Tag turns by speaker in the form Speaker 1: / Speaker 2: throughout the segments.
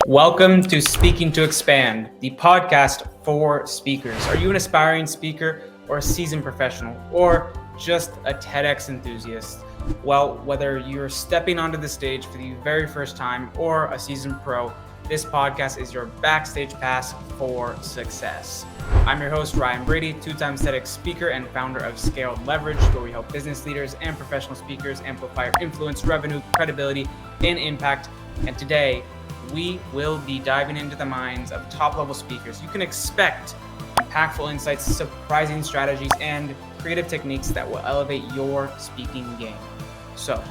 Speaker 1: Welcome to Speaking to Expand, the podcast for speakers. Are you an aspiring speaker or a seasoned professional or just a TEDx enthusiast? Well, whether you're stepping onto the stage for the very first time or a seasoned pro, this podcast is your backstage pass for success. I'm your host, Ryan Brady, two-time TEDx speaker and founder of Scaled Leverage, where we help business leaders and professional speakers amplify influence, revenue, credibility, and impact. And today, we will be diving into the minds of top-level speakers. You can expect impactful insights, surprising strategies, and creative techniques that will elevate your speaking game. So,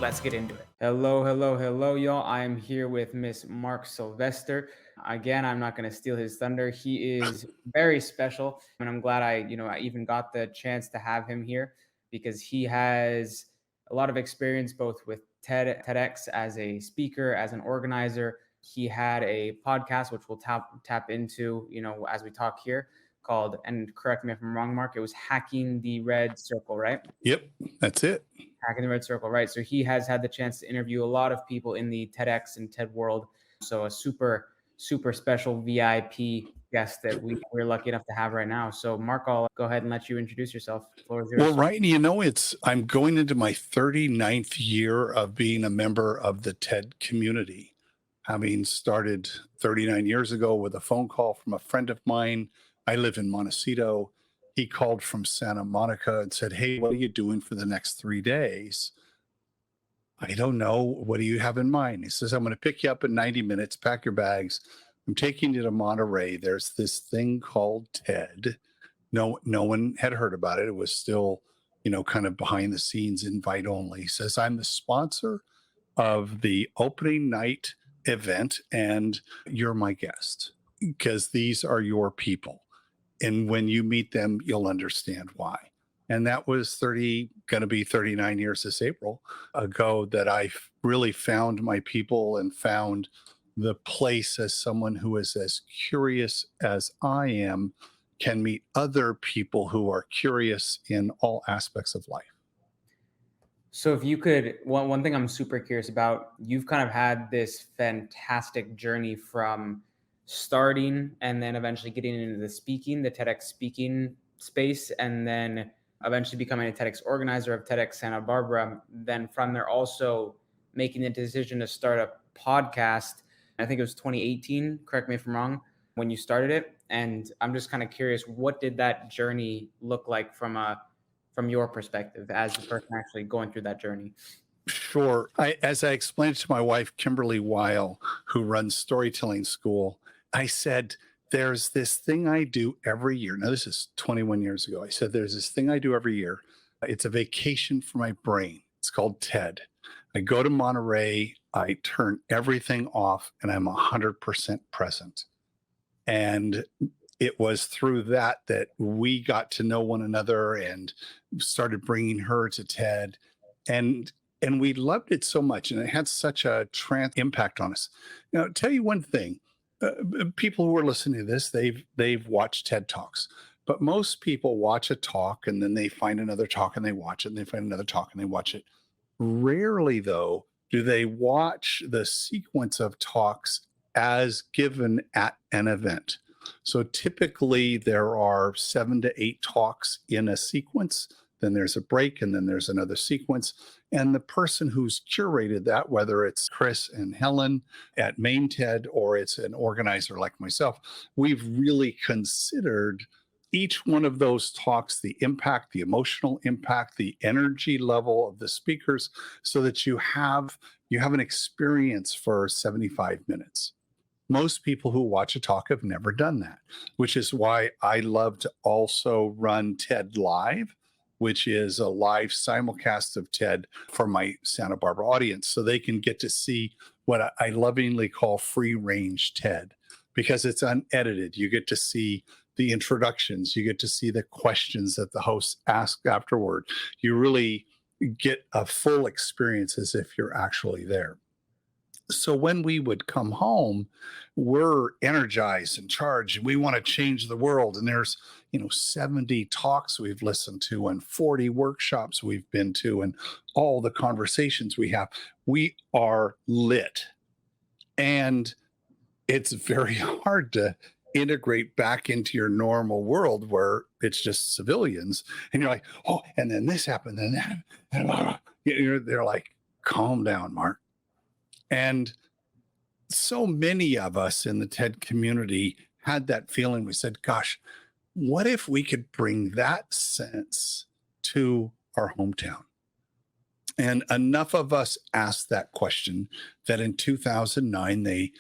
Speaker 1: let's get into it. Hello, y'all. I am here with Miss Mark Sylvester. Again, I'm not going to steal his thunder. He is very special, and I'm glad I even got the chance to have him here because he has a lot of experience both with TEDx as a speaker, as an organizer. He had a podcast, which we'll tap into, as we talk here, called, and correct me if I'm wrong, Mark, it was Hacking the Red Circle, right?
Speaker 2: Yep, that's it.
Speaker 1: Hacking the Red Circle, right? So he has had the chance to interview a lot of people in the TEDx and TED world. So a super special VIP guest that we're lucky enough to have right now. So Mark, I'll go ahead and let you introduce yourself. The floor is yours.
Speaker 2: Well, Ryan, I'm going into my 39th year of being a member of the TED community, having started 39 years ago with a phone call from a friend of mine. I live in Montecito. He called from Santa Monica and said, "Hey, what are you doing for the next 3 days?" I don't know. What do you have in mind? He says, "I'm going to pick you up in 90 minutes, pack your bags. I'm taking you to Monterey. There's this thing called TED." No one had heard about it. It was still, kind of behind the scenes, invite only. He says, "I'm the sponsor of the opening night event, and you're my guest because these are your people. And when you meet them, you'll understand why." And that was going to be 39 years this April ago that I really found my people and found the place as someone who is as curious as I am can meet other people who are curious in all aspects of life.
Speaker 1: So if you could, one thing I'm super curious about, you've kind of had this fantastic journey from starting and then eventually getting into the TEDx speaking space, and then eventually becoming a TEDx organizer of TEDx Santa Barbara. Then from there also making the decision to start a podcast. I think it was 2018, correct me if I'm wrong, when you started it. And I'm just kind of curious, what did that journey look like from your perspective as the person actually going through that journey?
Speaker 2: Sure. As I explained to my wife, Kimberly Weil, who runs Storytelling School, I said, there's this thing I do every year. Now, this is 21 years ago. I said, there's this thing I do every year. It's a vacation for my brain. It's called TED. I go to Monterey, I turn everything off, and I'm 100% present. And it was through that we got to know one another and started bringing her to TED. And we loved it so much, and it had such a impact on us. Now, I'll tell you one thing. People who are listening to this, they've watched TED Talks. But most people watch a talk, and then they find another talk, and they watch it, and they find another talk, and they watch it. Rarely, though, do they watch the sequence of talks as given at an event. So typically there are 7 to 8 talks in a sequence, then there's a break, and then there's another sequence. And the person who's curated that, whether it's Chris and Helen at Main TED or it's an organizer like myself, we've really considered each one of those talks, the impact, the emotional impact, the energy level of the speakers, so that you have an experience for 75 minutes. Most people who watch a talk have never done that, which is why I love to also run TED Live, which is a live simulcast of TED for my Santa Barbara audience, so they can get to see what I lovingly call free range TED, because it's unedited. You get to see the introductions, you get to see the questions that the hosts ask afterward. You really get a full experience as if you're actually there. So when we would come home, we're energized and charged, and we want to change the world. And there's, 70 talks we've listened to and 40 workshops we've been to and all the conversations we have. We are lit. And it's very hard to integrate back into your normal world where it's just civilians. And you're like, oh, and then this happened, and that. And blah, blah. They're like, calm down, Mark. And so many of us in the TED community had that feeling. We said, gosh, what if we could bring that sense to our hometown? And enough of us asked that question that in 2009, the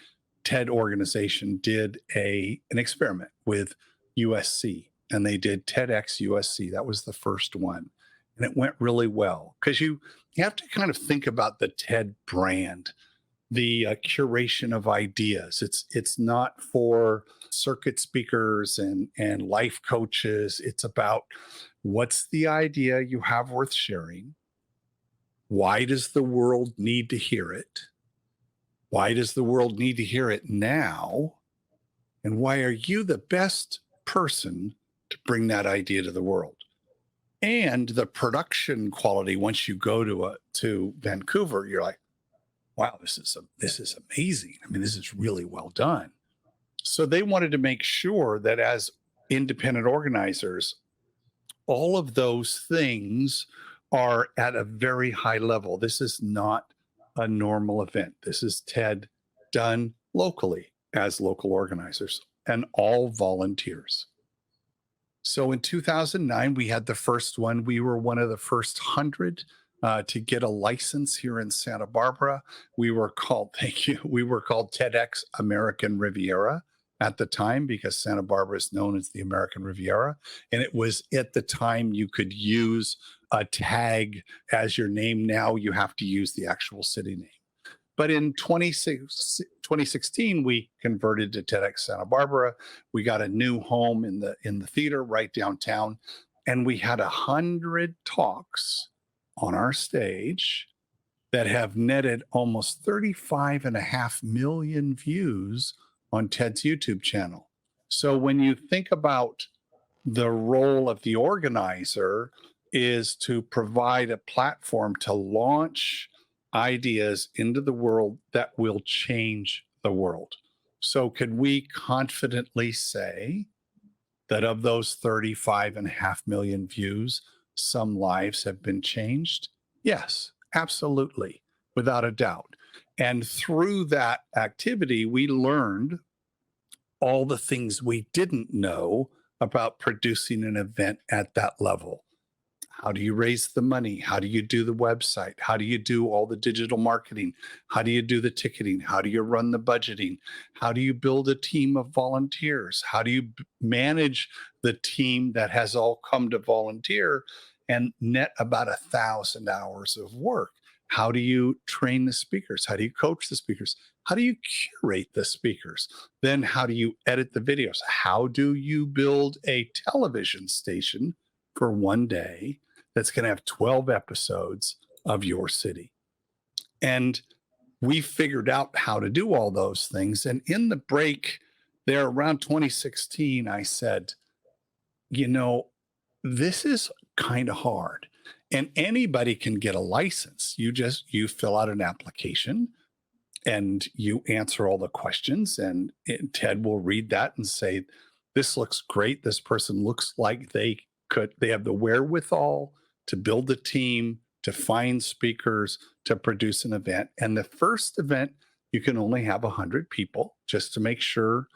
Speaker 2: TED organization did an experiment with USC, and they did TEDx USC. That was the first one. And it went really well because you have to kind of think about the TED brand, the curation of ideas. It's not for circuit speakers and life coaches. It's about what's the idea you have worth sharing? Why does the world need to hear it? Why does the world need to hear it now? And why are you the best person to bring that idea to the world? And the production quality, once you go to Vancouver, you're like, wow, this is amazing. I mean, this is really well done. So they wanted to make sure that as independent organizers, all of those things are at a very high level. This is not a normal event. This is TED done locally as local organizers and all volunteers. So in 2009, we had the first one. We were one of the first 100 to get a license here in Santa Barbara. We were called, thank you, we were called TEDx American Riviera at the time because Santa Barbara is known as the American Riviera. And it was at the time you could use a tag as your name. Now you have to use the actual city name. But in 2016, we converted to TEDx Santa Barbara. We got a new home in the theater right downtown, and we had 100 talks on our stage that have netted almost 35.5 million views on TED's YouTube channel. So when you think about the role of the organizer is to provide a platform to launch ideas into the world that will change the world. So could we confidently say that of those 35.5 million views, some lives have been changed? Yes, absolutely, without a doubt. And through that activity, we learned all the things we didn't know about producing an event at that level. How do you raise the money? How do you do the website? How do you do all the digital marketing? How do you do the ticketing? How do you run the budgeting? How do you build a team of volunteers? How do you manage the team that has all come to volunteer and net about 1,000 hours of work? How do you train the speakers? How do you coach the speakers? How do you curate the speakers? Then how do you edit the videos? How do you build a television station for one day that's going to have 12 episodes of your city? And we figured out how to do all those things. And in the break there around 2016, I said, this is kind of hard. And anybody can get a license. You fill out an application and you answer all the questions, and TED will read that and say, this looks great. This person looks like they have the wherewithal to build a team, to find speakers, to produce an event. And the first event, you can only have 100 people just to make sure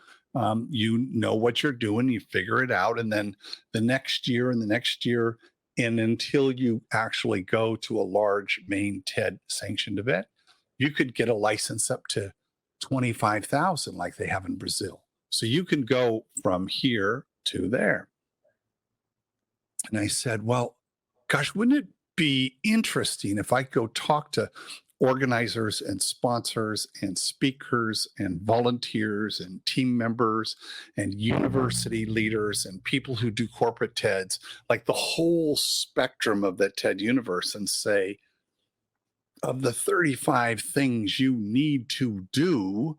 Speaker 2: you know what you're doing, you figure it out. And then the next year and the next year, and until you actually go to a large main TED sanctioned event, you could get a license up to 25,000 like they have in Brazil. So you can go from here to there. And I said, well, gosh, wouldn't it be interesting if I go talk to organizers and sponsors and speakers and volunteers and team members and university leaders and people who do corporate TEDs, like the whole spectrum of that TED universe, and say, of the 35 things you need to do,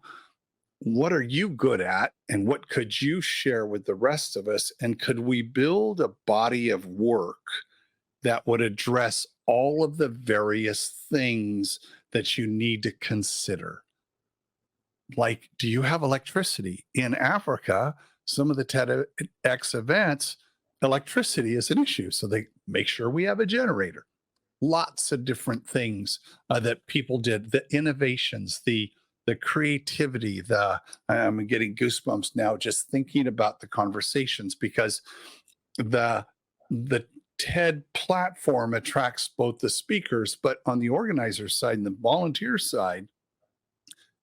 Speaker 2: what are you good at and what could you share with the rest of us? And could we build a body of work that would address all of the various things that you need to consider? like, do you have electricity? In Africa, some of the TEDx events, electricity is an issue. So they make sure we have a generator. Lots of different things that people did, the innovations, the creativity, I'm getting goosebumps now just thinking about the conversations, because the TED platform attracts both the speakers, but on the organizer side and the volunteer side,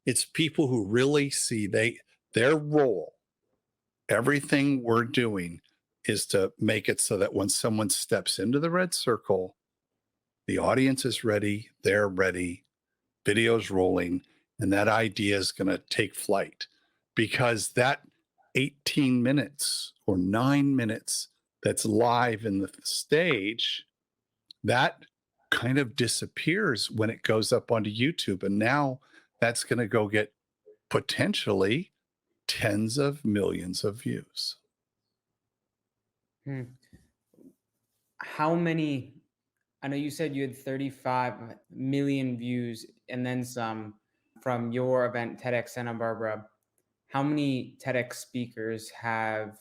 Speaker 2: it's people who really see their role. Everything we're doing is to make it so that when someone steps into the red circle, the audience is ready, they're ready, video's rolling, and that idea is going to take flight, because that 18 minutes or 9 minutes that's live in the stage, that kind of disappears when it goes up onto YouTube. And now that's going to go get potentially tens of millions of views.
Speaker 1: How many, I know you said you had 35 million views and then some from your event, TEDx Santa Barbara. How many TEDx speakers have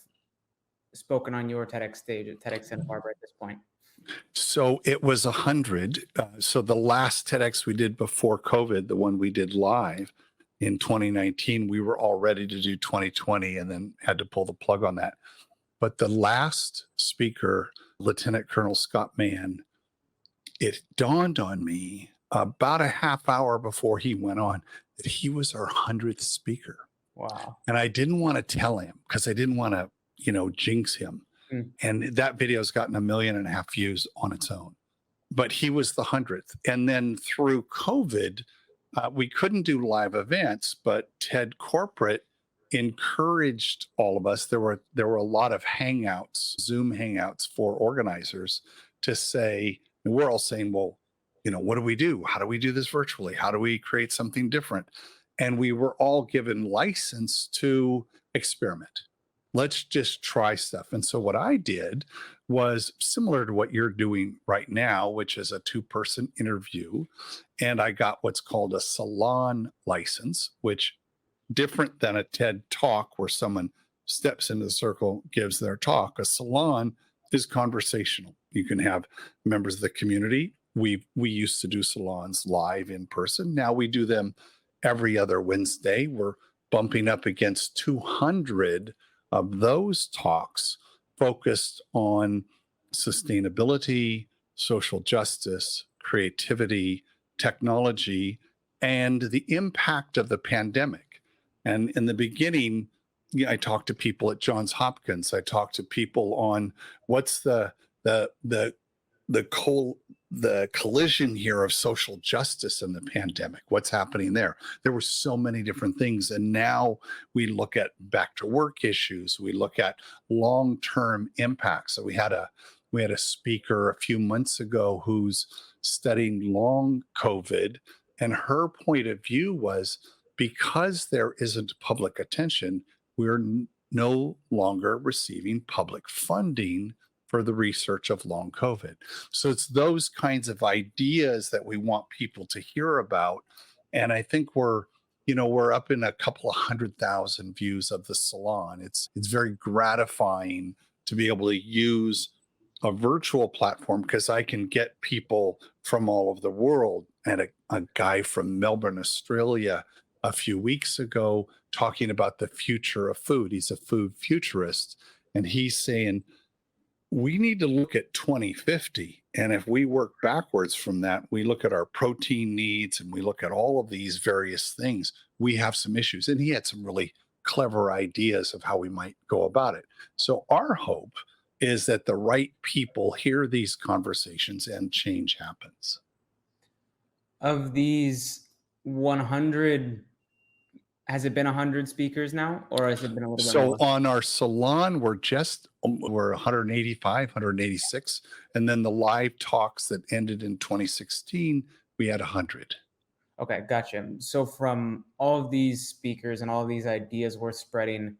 Speaker 1: spoken on your TEDx stage at TEDx Santa Barbara at this point?
Speaker 2: So it was 100. So the last TEDx we did before COVID, the one we did live in 2019, we were all ready to do 2020 and then had to pull the plug on that. But the last speaker, Lieutenant Colonel Scott Mann, it dawned on me about a half hour before he went on that he was our 100th speaker.
Speaker 1: Wow.
Speaker 2: And I didn't want to tell him because I didn't want to, jinx him. And that video's gotten 1.5 million views on its own. But he was the 100th. And then through COVID, we couldn't do live events, but TED Corporate encouraged all of us. There were a lot of hangouts, Zoom hangouts for organizers to say, and we're all saying, well, what do we do? How do we do this virtually? How do we create something different? And we were all given license to experiment. Let's just try stuff. And so what I did was similar to what you're doing right now, which is a 2-person interview. And I got what's called a salon license, which different than a TED talk where someone steps into the circle, gives their talk. A salon is conversational. You can have members of the community. We used to do salons live in person. Now we do them every other Wednesday. We're bumping up against 200 of those talks focused on sustainability, social justice, creativity, technology, and the impact of the pandemic. And in the beginning, I talked to people at Johns Hopkins. I talked to people on what's the collision here of social justice and the pandemic. What's happening there? There were so many different things. And now we look at back to work issues. We look at long-term impacts. So we had a speaker a few months ago who's studying long COVID. And her point of view was, because there isn't public attention, we're no longer receiving public funding for the research of long COVID. So it's those kinds of ideas that we want people to hear about. And I think we're up in a couple of 100,000 views of the salon. It's very gratifying to be able to use a virtual platform because I can get people from all over the world. And a guy from Melbourne, Australia, a few weeks ago talking about the future of food. He's a food futurist. And he's saying, we need to look at 2050. And if we work backwards from that, we look at our protein needs and we look at all of these various things, we have some issues. And he had some really clever ideas of how we might go about it. So our hope is that the right people hear these conversations and change happens.
Speaker 1: Of these 100, has it been 100 speakers now, or has it been a little bit more?
Speaker 2: So on our salon, we're 185, 186. And then the live talks that ended in 2016, we had 100.
Speaker 1: Okay, gotcha. So from all of these speakers and all of these ideas we're spreading,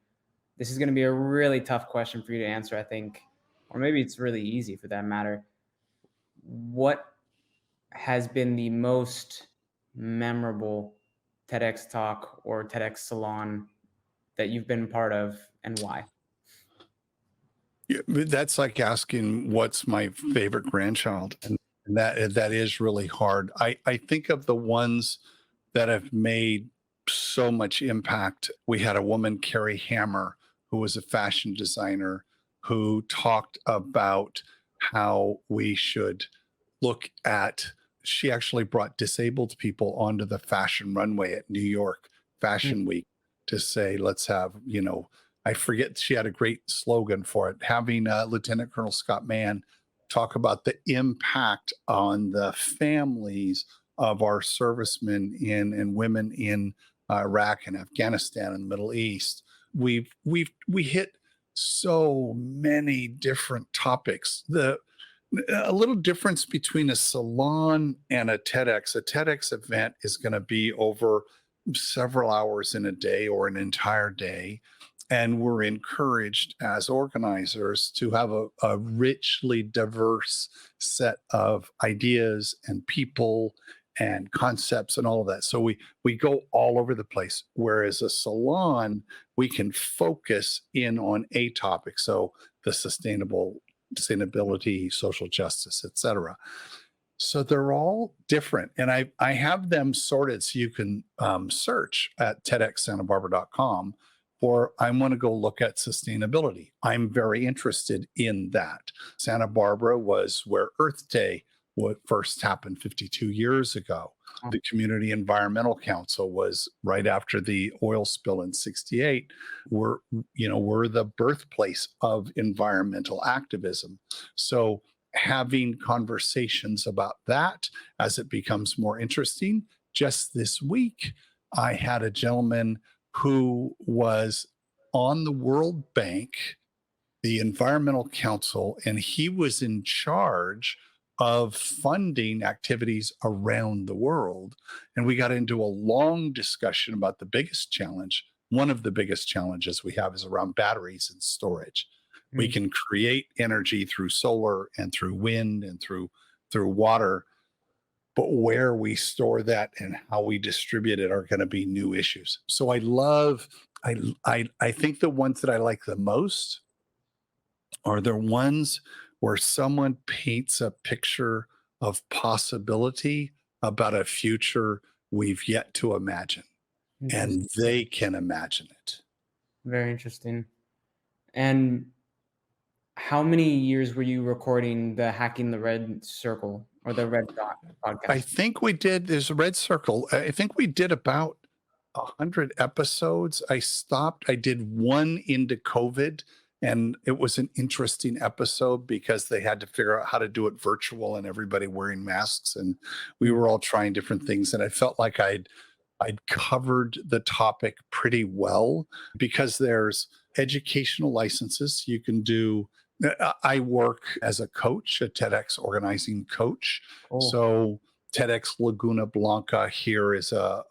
Speaker 1: this is going to be a really tough question for you to answer, I think, or maybe it's really easy for that matter. What has been the most memorable TEDx talk or TEDx salon that you've been part of, and why?
Speaker 2: Yeah, that's like asking what's my favorite grandchild, and that is really hard. I think of the ones that have made so much impact. We had a woman, Carrie Hammer, who was a fashion designer, who talked about how we should look at. She actually brought disabled people onto the fashion runway at New York
Speaker 1: Mm.
Speaker 2: Fashion Week to say, let's have, I forget, she had a great slogan for it, having Lieutenant Colonel Scott Mann talk about the impact on the families of our servicemen and women in Iraq and Afghanistan and the Middle East. We hit so many different topics. A little difference between a salon and a TEDx. A TEDx event is going to be over several hours in a day or an entire day. And we're encouraged as organizers to have a richly diverse set of ideas and people and concepts and all of that. So we go all over the place. Whereas a salon, we can focus in on a topic. So the sustainability, social justice, etc. So they're all different. And I have them sorted so you can search at TEDxSantaBarbara.com for I want to go look at sustainability. I'm very interested in that. Santa Barbara was where Earth Day first happened 52 years ago. The Community Environmental Council was right after the oil spill in 68. We're the birthplace of environmental activism. So having conversations about that as it becomes more interesting. Just this week, I had a gentleman who was on the World Bank, the Environmental Council, and he was in charge of funding activities around the world. And we got into a long discussion about the biggest challenge. One of the biggest challenges we have is around batteries and storage. We can create energy through solar and through wind and through water, but where we store that and how we distribute it are going to be new issues. So I think the ones that I like the most are the ones where someone paints a picture of possibility about a future we've yet to imagine, and they can imagine it.
Speaker 1: Very interesting. And how many years were you recording the Hacking the Red Circle or the Red Dot podcast?
Speaker 2: I think we did. There's a Red Circle. I think we did about 100 episodes. I stopped. I did one into COVID, and it was an interesting episode because they had to figure out how to do it virtual and everybody wearing masks, and we were all trying different things. And I felt like I'd covered the topic pretty well because there's educational licenses you can do. I work as a coach, a TEDx organizing coach. So TEDx Laguna Blanca here is a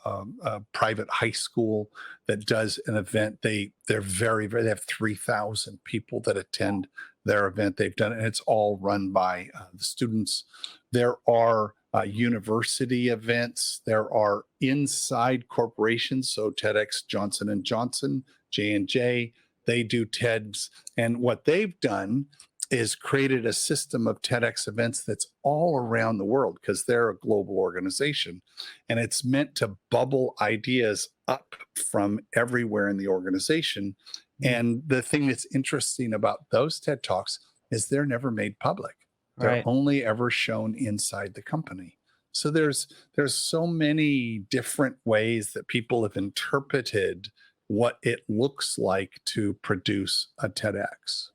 Speaker 2: private high school that does an event. They have 3,000 people that attend their event. They've done it, and it's all run by the students. There are university events. There are inside corporations. So TEDx Johnson & Johnson, J&J, they do TEDs. And what they've done is created a system of TEDx events that's all around the world because they're a global organization. And it's meant to bubble ideas up from everywhere in the organization. And the thing that's interesting about those TED Talks is they're never made public. They're only ever shown inside the company. So there's so many different ways that people have interpreted what it looks like to produce a TEDx.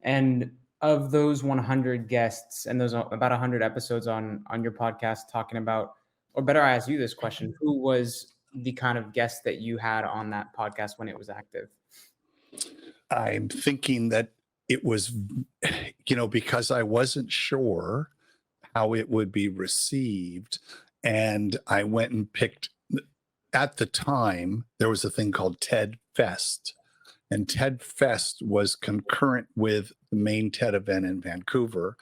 Speaker 1: And of those 100 guests and those about 100 episodes on your podcast talking about, or better, I ask you this question, who was the kind of guest that you had on that podcast when it was active?
Speaker 2: I'm thinking that it was, because I wasn't sure how it would be received. And I went and picked, at the time, there was a thing called TED Fest. And TED Fest was concurrent with the main TED event in Vancouver.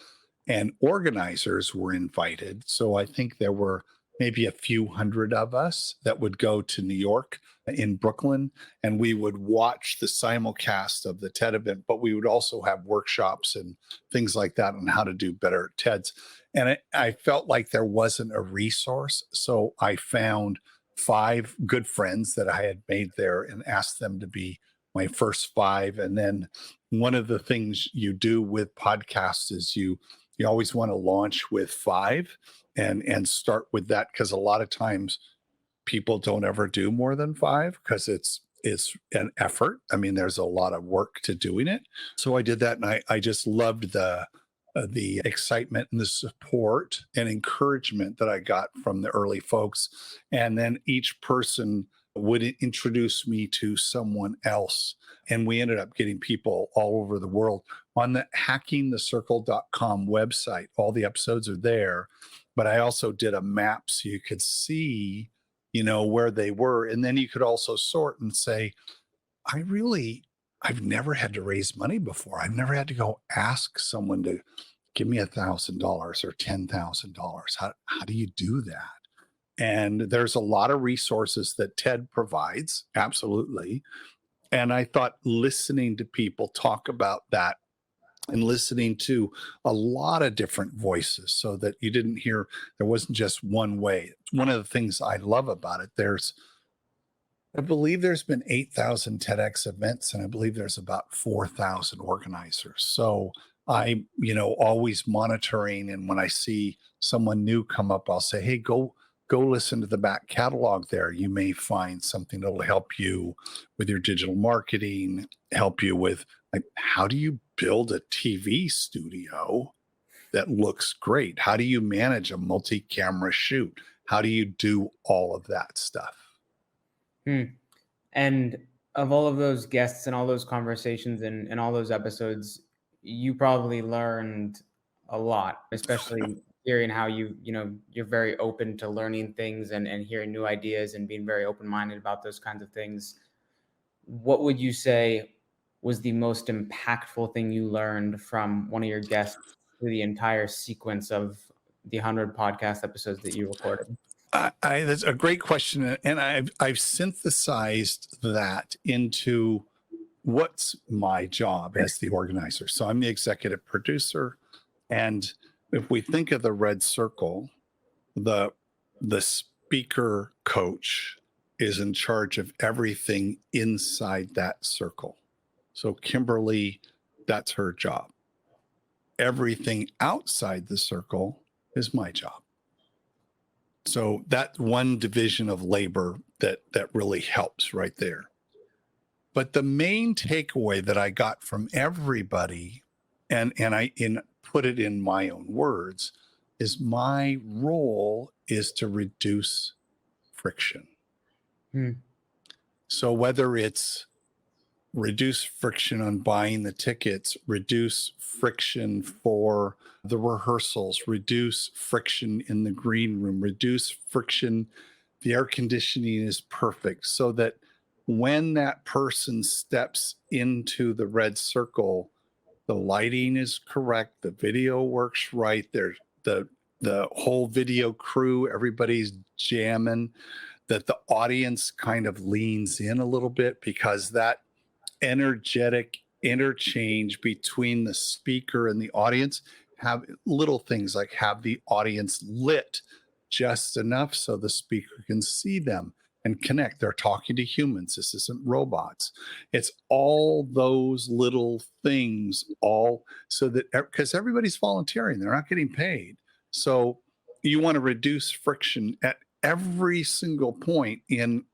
Speaker 2: And organizers were invited. So I think there were maybe a few hundred of us that would go to New York in Brooklyn, and we would watch the simulcast of the TED event, but we would also have workshops and things like that on how to do better TEDs. And I felt like there wasn't a resource. So I found 5 good friends that I had made there and asked them to be my first 5. And then one of the things you do with podcasts is you always want to launch with 5 and start with that, because a lot of times people don't ever do more than 5 because it's an effort. I mean, there's a lot of work to doing it. So I did that, and I just loved the excitement and the support and encouragement that I got from the early folks. And then each person would introduce me to someone else. And we ended up getting people all over the world. On the hackingthecircle.com website, all the episodes are there. But I also did a map so you could see, where they were. And then you could also sort and say, I've never had to raise money before. I've never had to go ask someone to give me $1,000 or $10,000. How do you do that? And there's a lot of resources that TED provides, absolutely. And I thought listening to people talk about that and listening to a lot of different voices so that you didn't hear, there wasn't just one way. One of the things I love about it, I believe there's been 8,000 TEDx events, and I believe there's about 4,000 organizers. So I'm, always monitoring. And when I see someone new come up, I'll say, hey, go listen to the back catalog there. You may find something that'll help you with your digital marketing, help you with how do you build a TV studio that looks great? How do you manage a multi-camera shoot? How do you do all of that stuff?
Speaker 1: And of all of those guests and all those conversations and all those episodes, you probably learned a lot, especially hearing how you're very open to learning things and hearing new ideas and being very open-minded about those kinds of things. What would you say was the most impactful thing you learned from one of your guests through the entire sequence of the 100 podcast episodes that you recorded?
Speaker 2: That's a great question. And I've synthesized that into what's my job as the organizer. So I'm the executive producer. And if we think of the red circle, the speaker coach is in charge of everything inside that circle. So Kimberly, that's her job. Everything outside the circle is my job. So that's one division of labor that really helps right there. But the main takeaway that I got from everybody, and I put it in my own words, is my role is to reduce friction. So whether it's reduce friction on buying the tickets, reduce friction for the rehearsals, reduce friction in the green room, reduce friction, the air conditioning is perfect so that when that person steps into the red circle, the lighting is correct, the video works right, there's the whole video crew, everybody's jamming, that the audience kind of leans in a little bit because that energetic interchange between the speaker and the audience, have little things like have the audience lit just enough so the speaker can see them and connect. They're talking to humans. This isn't robots. It's all those little things, all so that because everybody's volunteering, they're not getting paid. So you want to reduce friction at every single point in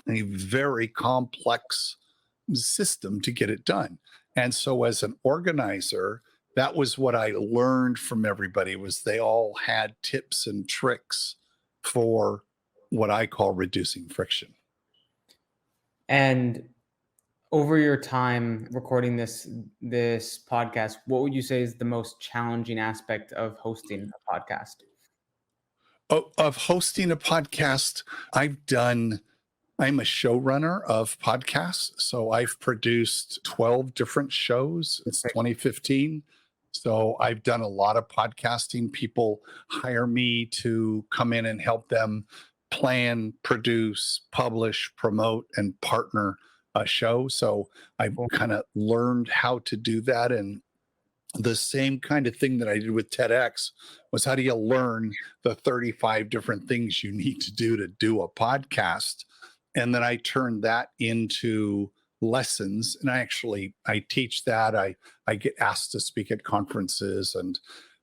Speaker 2: a very complex system to get it done. And so as an organizer, that was what I learned from everybody, was they all had tips and tricks for what I call reducing friction.
Speaker 1: And over your time recording this podcast, what would you say is the most challenging aspect of hosting a podcast?
Speaker 2: Of hosting a podcast, I'm a showrunner of podcasts. So I've produced 12 different shows since 2015. So I've done a lot of podcasting. People hire me to come in and help them plan, produce, publish, promote, and partner a show. So I've
Speaker 1: Cool.
Speaker 2: kind of learned how to do that. And the same kind of thing that I did with TEDx was, how do you learn the 35 different things you need to do a podcast? And then I turned that into lessons. And I teach that. I get asked to speak at conferences. And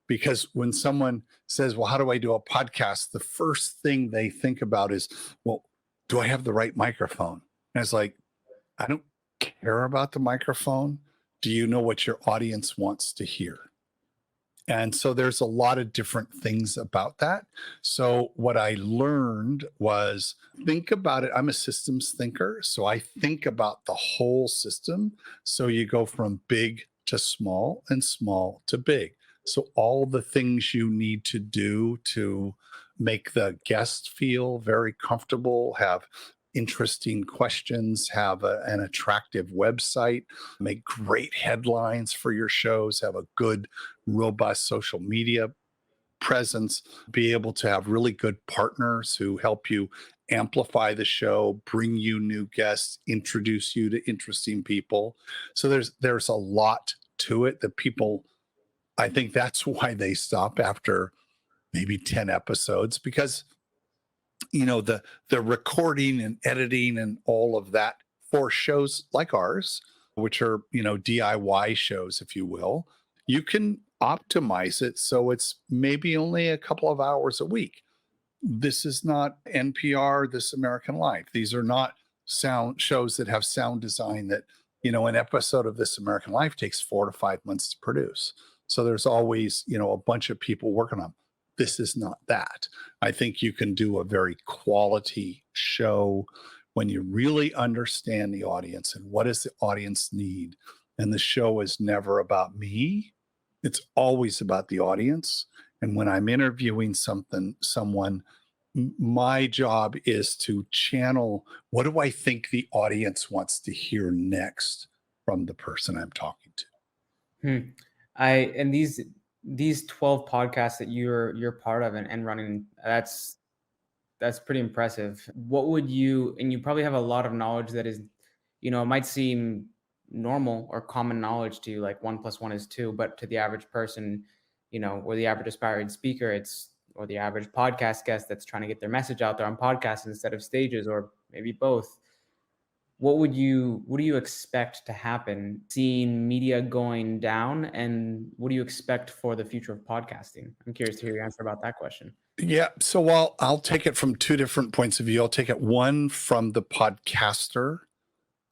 Speaker 2: because when someone says, well, how do I do a podcast? The first thing they think about is, well, do I have the right microphone? And it's like, I don't care about the microphone. Do you know what your audience wants to hear? And so there's a lot of different things about that. So what I learned was, think about it. I'm a systems thinker. So I think about the whole system. So you go from big to small and small to big. So all the things you need to do to make the guest feel very comfortable, have interesting questions, have an attractive website, make great headlines for your shows, have a good, robust social media presence, be able to have really good partners who help you amplify the show, bring you new guests, introduce you to interesting people. So there's a lot to it that people, I think that's why they stop after maybe 10 episodes, because the recording and editing and all of that for shows like ours, which are DIY shows, if you will, you can optimize it so it's maybe only a couple of hours a week. This is not NPR, This American Life. These are not sound shows that have sound design that an episode of This American Life takes 4 to 5 months to produce. So there's always a bunch of people working on them. This is not that. I think you can do a very quality show when you really understand the audience and what does the audience need. And the show is never about me. It's always about the audience. And when I'm interviewing someone, my job is to channel, what do I think the audience wants to hear next from the person I'm talking to?
Speaker 1: And these 12 podcasts that you're part of and running, that's pretty impressive. What would you, and you probably have a lot of knowledge that is, it might seem normal or common knowledge to you, like 1 + 1 is 2, but to the average person, or the average aspiring speaker, or the average podcast guest that's trying to get their message out there on podcasts instead of stages, or maybe both. What do you expect to happen, seeing media going down, and what do you expect for the future of podcasting? I'm curious to hear your answer about that question.
Speaker 2: Yeah. So I'll take it from two different points of view. I'll take it one from the podcaster,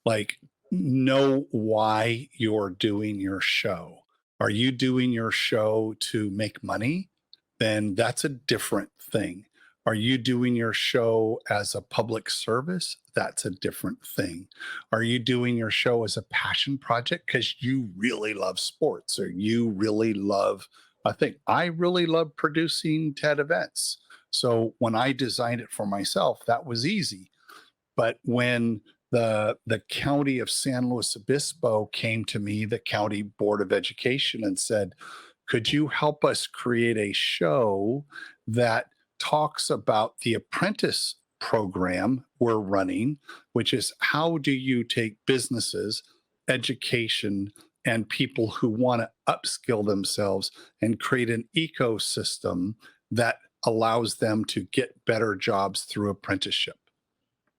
Speaker 2: like, know why you're doing your show. Are you doing your show to make money? Then that's a different thing. Are you doing your show as a public service? That's a different thing. Are you doing your show as a passion project because you really love sports, or you really love a thing? I really love producing TED events. So when I designed it for myself, that was easy. But when the county of San Luis Obispo came to me, the county board of education, and said, could you help us create a show that talks about the apprentice program we're running, which is, how do you take businesses, education, and people who want to upskill themselves and create an ecosystem that allows them to get better jobs through apprenticeship?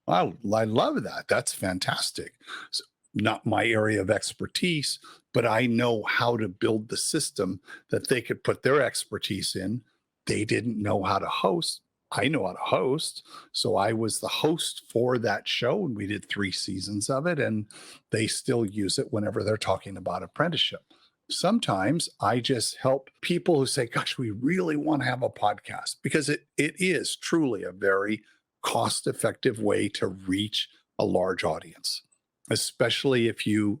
Speaker 2: I love that. That's fantastic. So, not my area of expertise, but I know how to build the system that they could put their expertise in. They didn't know how to host. I know how to host. So I was the host for that show, and we did 3 seasons of it, and they still use it whenever they're talking about apprenticeship. Sometimes I just help people who say, gosh, we really want to have a podcast, because it is truly a very cost-effective way to reach a large audience, especially if you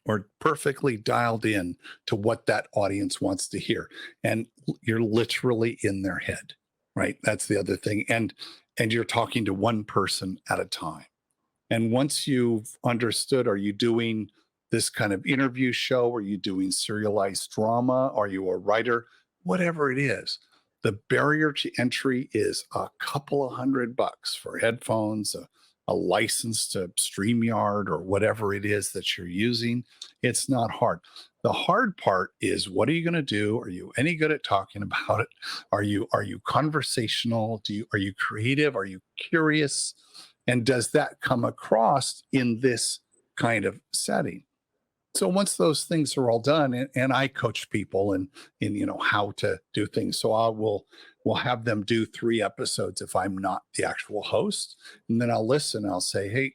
Speaker 2: are perfectly dialed in to what that audience wants to hear. And you're literally in their head, right? That's the other thing. And you're talking to one person at a time. And once you've understood, are you doing this kind of interview show? Are you doing serialized drama? Are you a writer? Whatever it is, the barrier to entry is a couple of $100 for headphones, a license to StreamYard or whatever it is that you're using. It's not hard. The hard part is, what are you going to do? Are you any good at talking about it? Are you conversational? Are you creative? Are you curious? And does that come across in this kind of setting? So once those things are all done, and I coach people in how to do things. So we'll have them do 3 episodes if I'm not the actual host, and then I'll listen. I'll say, hey,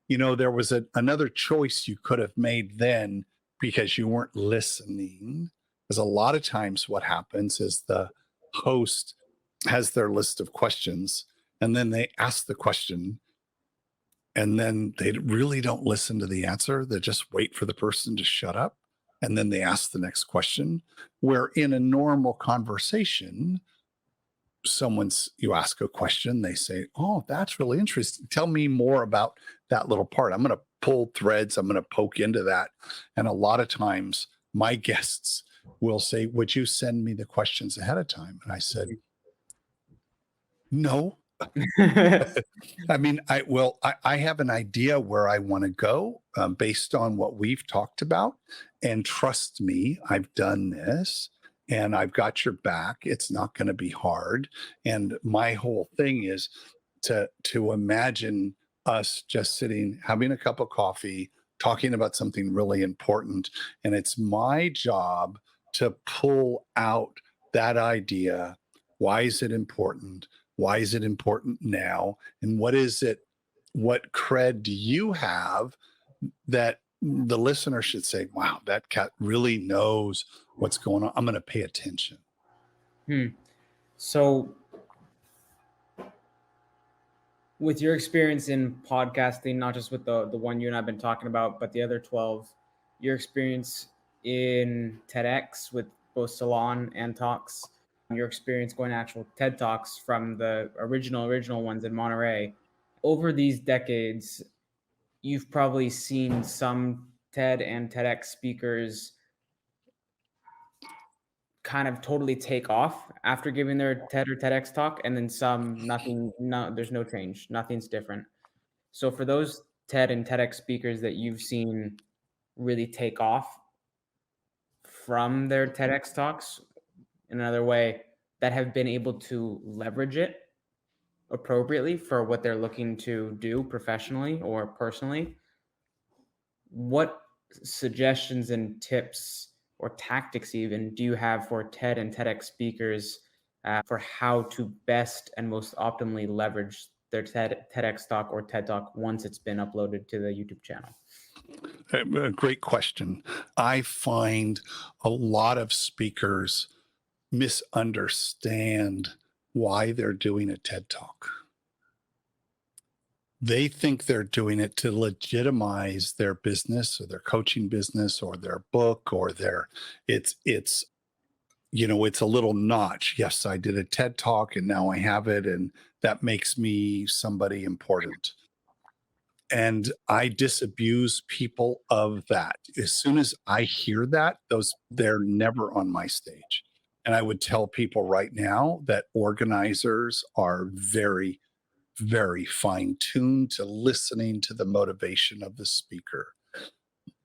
Speaker 2: there was another choice you could have made then because you weren't listening. Because a lot of times what happens is the host has their list of questions, and then they ask the question, and then they really don't listen to the answer. They just wait for the person to shut up, and then they ask the next question. Where in a normal conversation, you ask a question, they say, oh, that's really interesting. Tell me more about that little part. I'm going to pull threads. I'm going to poke into that. And a lot of times my guests will say, would you send me the questions ahead of time? And I said, no. I mean, I have an idea where I want to go based on what we've talked about. And trust me, I've done this and I've got your back. It's not going to be hard. And my whole thing is to imagine us just sitting, having a cup of coffee, talking about something really important. And it's my job to pull out that idea. Why is it important? Why is it important now? And what cred do you have that the listener should say, wow, that cat really knows what's going on. I'm going to pay attention.
Speaker 1: So with your experience in podcasting, not just with the one you and I've been talking about, but the other 12, your experience in TEDx with both Salon and Talks, your experience going to actual TED Talks from the original ones in Monterey. Over these decades, you've probably seen some TED and TEDx speakers kind of totally take off after giving their TED or TEDx talk, and then some, there's no change. Nothing's different. So for those TED and TEDx speakers that you've seen really take off from their TEDx talks, in another way, that have been able to leverage it appropriately for what they're looking to do professionally or personally, what suggestions and tips or tactics even do you have for TED and TEDx speakers for how to best and most optimally leverage their TEDx talk or TED talk once it's been uploaded to the YouTube channel?
Speaker 2: Great question. I find a lot of speakers misunderstand why they're doing a TED Talk. They think they're doing it to legitimize their business or their coaching business or their book or it's a little notch. Yes, I did a TED Talk and now I have it, and that makes me somebody important. And I disabuse people of that. As soon as I hear that, they're never on my stage. And I would tell people right now that organizers are very, very fine-tuned to listening to the motivation of the speaker.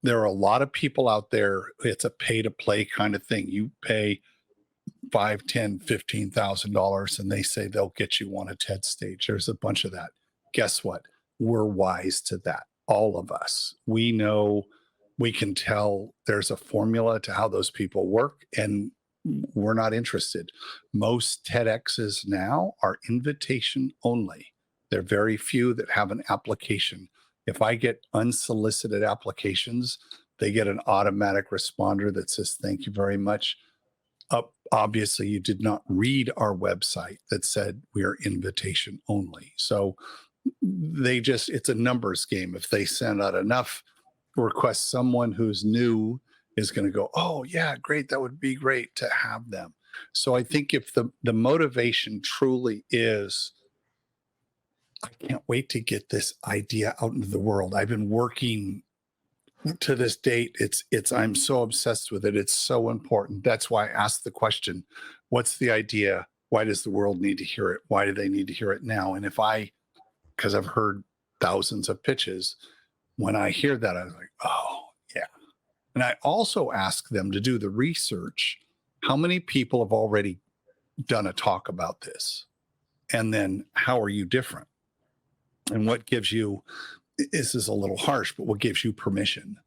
Speaker 2: There are a lot of people out there, it's a pay-to-play kind of thing. You pay $5,000, $10,000, $15,000 and they say they'll get you on a TED stage. There's a bunch of that. Guess what? We're wise to that. All of us. We know, we can tell there's a formula to how those people work, and we're not interested. Most TEDx's now are invitation only. There are very few that have an application. If I get unsolicited applications, they get an automatic responder that says, thank you very much. Obviously, you did not read our website that said we are invitation only. So it's a numbers game. If they send out enough requests, someone who's new is going to go, oh yeah, great. That would be great to have them. So I think if the motivation truly is, I can't wait to get this idea out into the world. I've been working to this date, I'm so obsessed with it. It's so important. That's why I asked the question, what's the idea? Why does the world need to hear it? Why do they need to hear it now? And because I've heard thousands of pitches, when I hear that, I was like, oh, yeah. And I also ask them to do the research. How many people have already done a talk about this? And then how are you different? And what gives you, this is a little harsh, but what gives you permission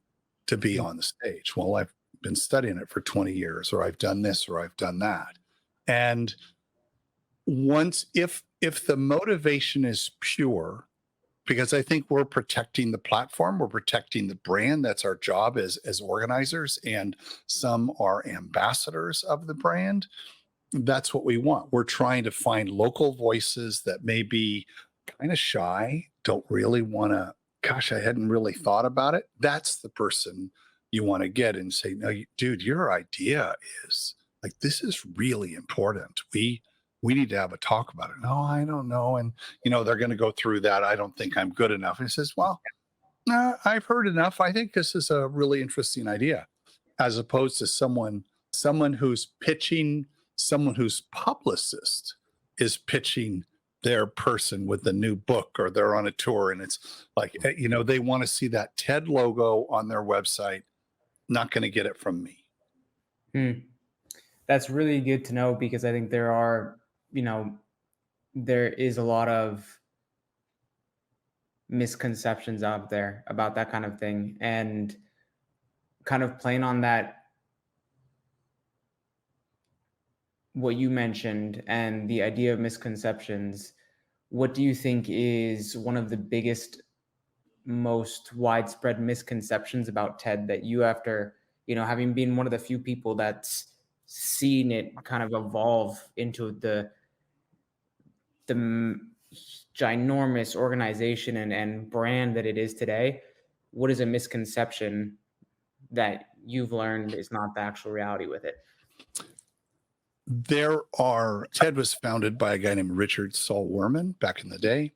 Speaker 2: to be on the stage? Well, I've been studying it for 20 years, or I've done this, or I've done that. And if the motivation is pure, because I think we're protecting the platform, we're protecting the brand. That's our job as organizers, and some are ambassadors of the brand. That's what we want. We're trying to find local voices that may be kind of shy, don't really want to, gosh, I hadn't really thought about it. That's the person you want to get and say, no, dude, your idea is like, this is really important. We need to have a talk about it. No, I don't know. And, they're going to go through that. I don't think I'm good enough. And he says, well, I've heard enough. I think this is a really interesting idea, as opposed to someone who's pitching, someone whose publicist is pitching their person with the new book, or they're on a tour. And it's like, they want to see that TED logo on their website. Not going to get it from me.
Speaker 1: That's really good to know, because I think there is a lot of misconceptions out there about that kind of thing, and kind of playing on that, what you mentioned, and the idea of misconceptions. What do you think is one of the biggest, most widespread misconceptions about TED that you, after, having been one of the few people that's seen it kind of evolve into the ginormous organization and brand that it is today, what is a misconception that you've learned is not the actual reality with it?
Speaker 2: TED was founded by a guy named Richard Saul Wurman back in the day.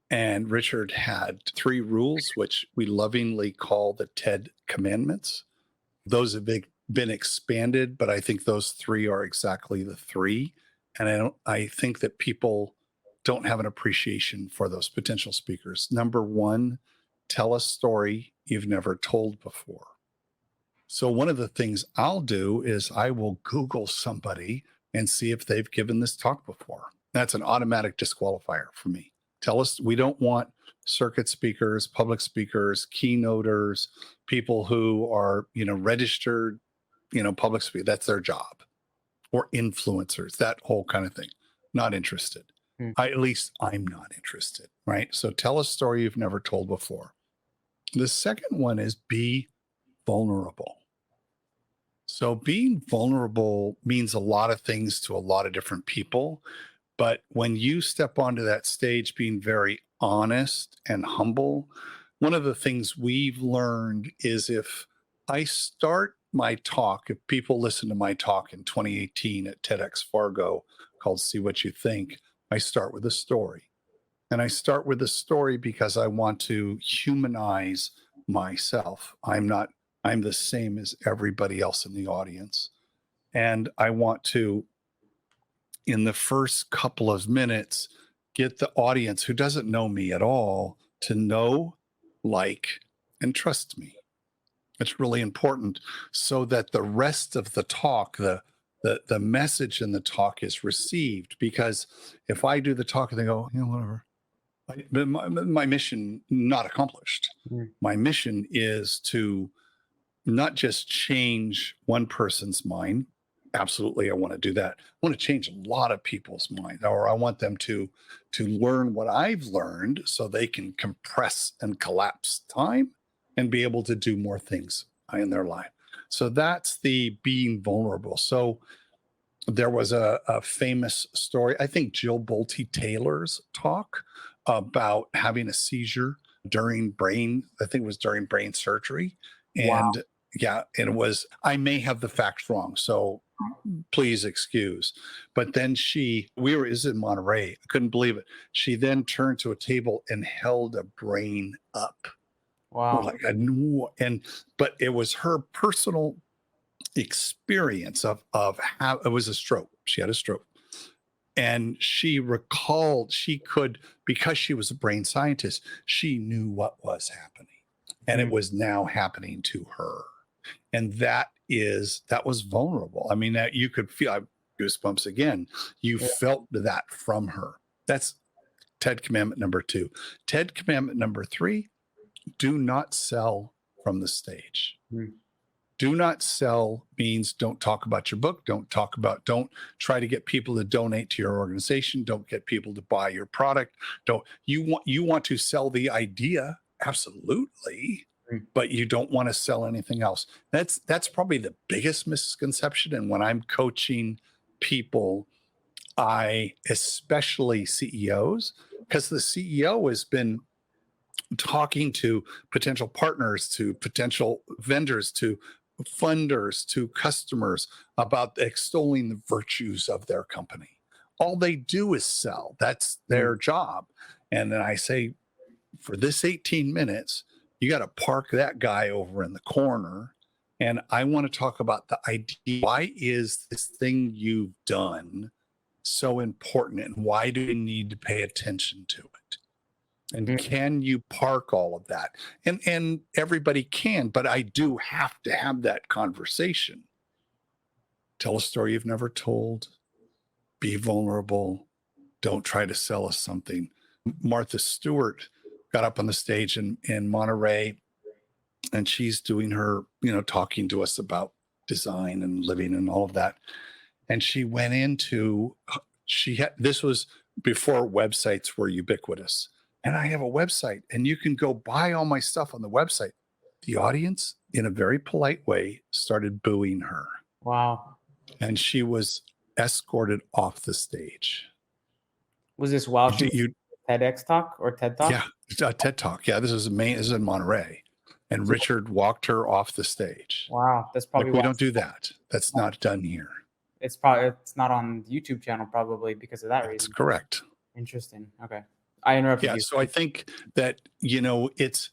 Speaker 2: And Richard had 3 rules, which we lovingly call the TED commandments. Those have been expanded, but I think those 3 are exactly the 3. And I think that people don't have an appreciation for those potential speakers. Number 1, tell a story you've never told before. So one of the things I'll do is I will Google somebody and see if they've given this talk before. That's an automatic disqualifier for me. We don't want circuit speakers, public speakers, keynoters, people who are, registered, public speakers. That's their job. Or influencers, that whole kind of thing. Not interested. At least I'm not interested, right? So tell a story you've never told before. The second one is be vulnerable. So being vulnerable means a lot of things to a lot of different people. But when you step onto that stage being very honest and humble, one of the things we've learned is if I start my talk, if people listen to my talk in 2018 at TEDx Fargo called See What You Think, I start with a story. And I start with a story because I want to humanize myself. I'm the same as everybody else in the audience. And I want to, in the first couple of minutes, get the audience who doesn't know me at all to know, like, and trust me. It's really important so that the rest of the talk, the message in the talk is received. Because if I do the talk and they go, whatever, my mission not accomplished. My mission is to not just change one person's mind. Absolutely, I want to do that. I want to change a lot of people's minds, or I want them to learn what I've learned so they can compress and collapse time and be able to do more things in their life. So that's the being vulnerable. So there was a famous story, I think Jill Bolte Taylor's talk about having a seizure during brain surgery. And wow. Yeah, and it was, I may have the facts wrong, so please excuse. But then is in Monterey. I couldn't believe it. She then turned to a table and held a brain up
Speaker 1: Wow.
Speaker 2: Like, but it was her personal experience of how it was a stroke. She had a stroke. And she recalled because she was a brain scientist, she knew what was happening. And it was now happening to her. And that was vulnerable. I mean, that you could feel goosebumps again. You felt that from her. That's TED commandment number 2. TED commandment number 3, do not sell from the stage. Do not sell means don't talk about your book. Don't try to get people to donate to your organization. Don't get people to buy your product. You want to sell the idea. Absolutely. But you don't want to sell anything else. That's probably the biggest misconception. And when I'm coaching people, especially CEOs, because the CEO has been talking to potential partners, to potential vendors, to funders, to customers about extolling the virtues of their company. All they do is sell. That's their job. And then I say, for this 18 minutes, you got to park that guy over in the corner. And I want to talk about the idea. Why is this thing you've done so important? And why do you need to pay attention to it? And can you park all of that? And everybody can, but I do have to have that conversation. Tell a story you've never told. Be vulnerable. Don't try to sell us something. Martha Stewart got up on the stage in Monterey, and she's doing her, talking to us about design and living and all of that. And she went into, this was before websites were ubiquitous. And I have a website, and you can go buy all my stuff on the website. The audience, in a very polite way, started booing her.
Speaker 1: Wow.
Speaker 2: And she was escorted off the stage.
Speaker 1: Was this while she was TEDx talk or TED Talk?
Speaker 2: Yeah, TED Talk. Yeah, this is in Monterey. And Richard walked her off the stage.
Speaker 1: Wow. That's probably
Speaker 2: we don't do that. That's not done here.
Speaker 1: It's not on the YouTube channel probably because of that reason.
Speaker 2: That's correct.
Speaker 1: Interesting. Okay. I interrupted you.
Speaker 2: So I think that, it's,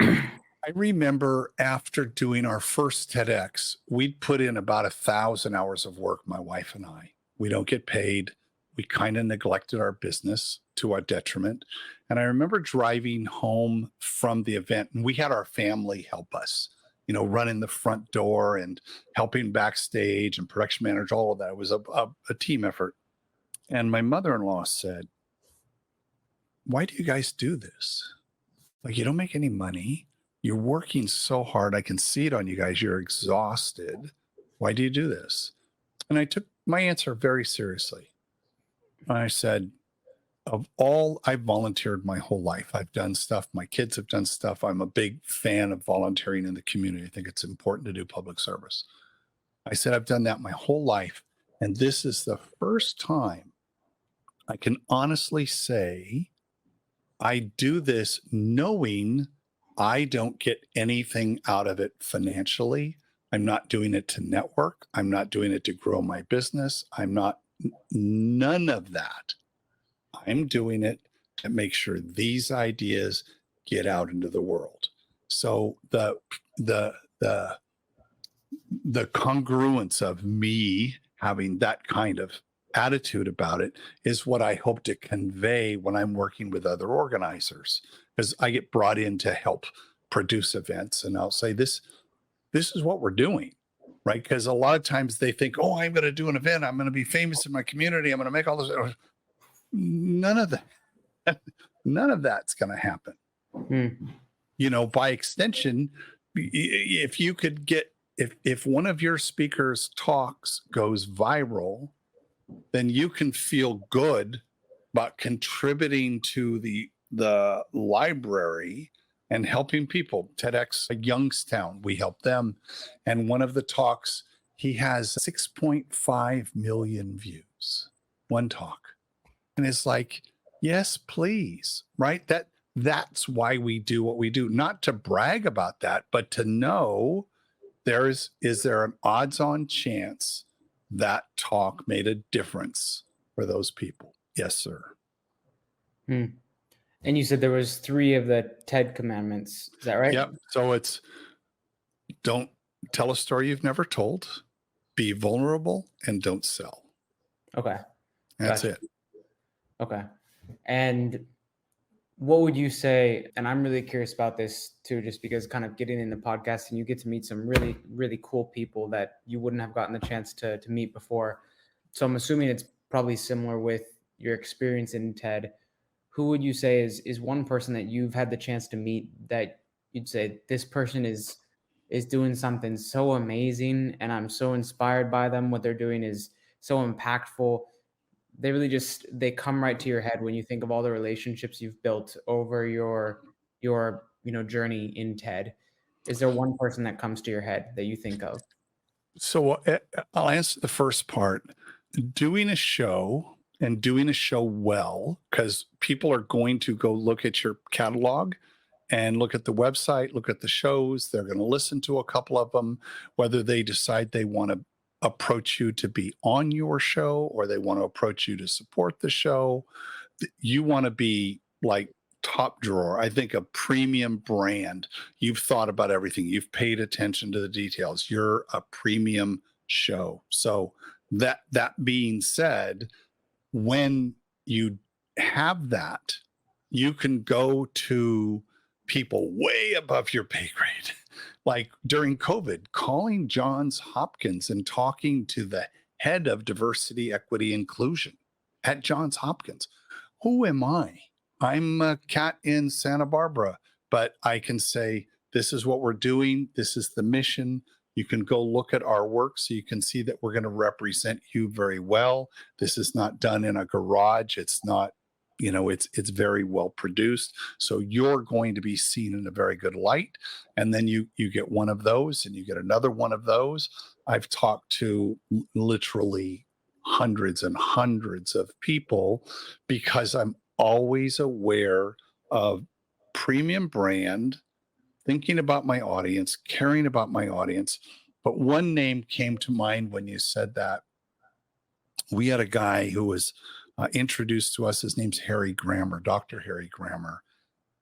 Speaker 2: I remember after doing our first TEDx, we'd put in about 1,000 hours of work, my wife and I. We don't get paid. We kind of neglected our business to our detriment. And I remember driving home from the event, and we had our family help us, running the front door and helping backstage and production manager, all of that. It was a team effort. And my mother-in-law said, why do you guys do this? Like, you don't make any money. You're working so hard. I can see it on you guys. You're exhausted. Why do you do this? And I took my answer very seriously. I said, I've volunteered my whole life. I've done stuff. My kids have done stuff. I'm a big fan of volunteering in the community. I think it's important to do public service. I said, I've done that my whole life. And this is the first time I can honestly say I do this knowing I don't get anything out of it financially. I'm not doing it to network. I'm not doing it to grow my business. None of that. I'm doing it to make sure these ideas get out into the world. So the congruence of me having that kind of attitude about it is what I hope to convey when I'm working with other organizers, because I get brought in to help produce events, and I'll say this is what we're doing, right? Because a lot of times they think, oh, I'm going to do an event, I'm going to be famous in my community, I'm going to make all this. None of that's going to happen. By extension, if you could get, if one of your speakers' talks goes viral, then you can feel good about contributing to the library and helping people. TEDx Youngstown, we help them. And one of the talks, he has 6.5 million views, one talk. And it's like, yes, please, right? That's why we do what we do, not to brag about that, but to know is there an odds-on chance that talk made a difference for those people? Yes, sir.
Speaker 1: And you said there was 3 of the TED commandments. Is that right?
Speaker 2: Yep. So it's don't tell a story you've never told, be vulnerable, and don't sell.
Speaker 1: Okay.
Speaker 2: That's
Speaker 1: Gotcha.
Speaker 2: it.
Speaker 1: Okay. And what would you say, and I'm really curious about this too, just because kind of getting in the podcast and you get to meet some really, really cool people that you wouldn't have gotten the chance to meet before. So I'm assuming it's probably similar with your experience in TED. Who would you say is one person that you've had the chance to meet that you'd say this person is doing something so amazing and I'm so inspired by them? What they're doing is so impactful. They really they come right to your head when you think of all the relationships you've built over your journey in TED. Is there one person that comes to your head that you think of?
Speaker 2: So I'll answer the first part. Doing a show and doing a show well, because people are going to go look at your catalog and look at the website, look at the shows. They're going to listen to a couple of them, whether they decide they want to approach you to be on your show or they want to approach you to support the show. You want to be like top drawer. I think a premium brand. You've thought about everything. You've paid attention to the details. You're a premium show. So that being said, when you have that, you can go to people way above your pay grade. Like during COVID, calling Johns Hopkins and talking to the head of diversity, equity, inclusion at Johns Hopkins. Who am I? I'm a cat in Santa Barbara, but I can say, this is what we're doing. This is the mission. You can go look at our work so you can see that we're going to represent you very well. This is not done in a garage. It's not, it's very well produced. So you're going to be seen in a very good light. And then you get one of those and you get another one of those. I've talked to literally hundreds and hundreds of people because I'm always aware of premium brand, thinking about my audience, caring about my audience. But one name came to mind when you said that. We had a guy who was introduced to us. His name's Harry Grammer, Dr. Harry Grammer.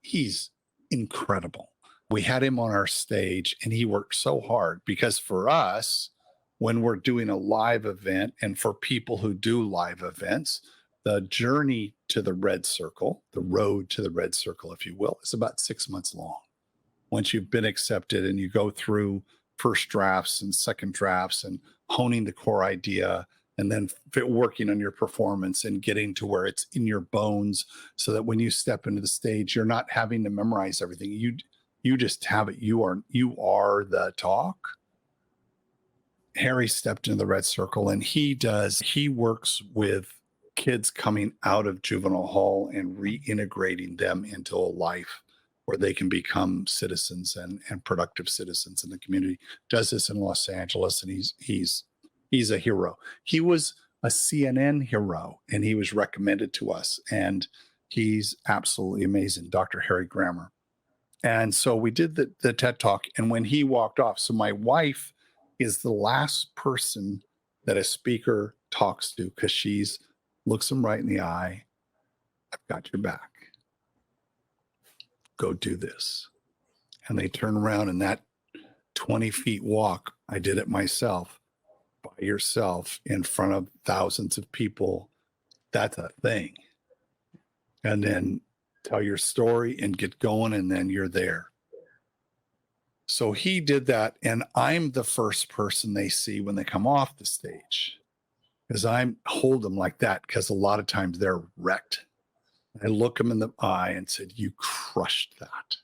Speaker 2: He's incredible. We had him on our stage and he worked so hard because for us, when we're doing a live event and for people who do live events, the journey to the red circle, the road to the red circle, if you will, is about 6 months long. Once you've been accepted and you go through first drafts and second drafts and honing the core idea and then working on your performance and getting to where it's in your bones so that when you step into the stage, you're not having to memorize everything. You just have it. You are the talk. Harry stepped into the red circle and he works with kids coming out of juvenile hall and reintegrating them into a life where they can become citizens and productive citizens in the community. Does this in Los Angeles, and he's a hero. He was a CNN hero, and he was recommended to us, and he's absolutely amazing, Dr. Harry Grammer. And so we did the TED Talk, and when he walked off, so my wife is the last person that a speaker talks to because she's looks them right in the eye. I've got your back. Go do this. And they turn around and that 20 feet walk, I did it myself, by yourself in front of thousands of people. That's a thing. And then tell your story and get going, and then you're there. So he did that, and I'm the first person they see when they come off the stage because I hold them like that because a lot of times they're wrecked. I look them in the eye and said, you crushed that.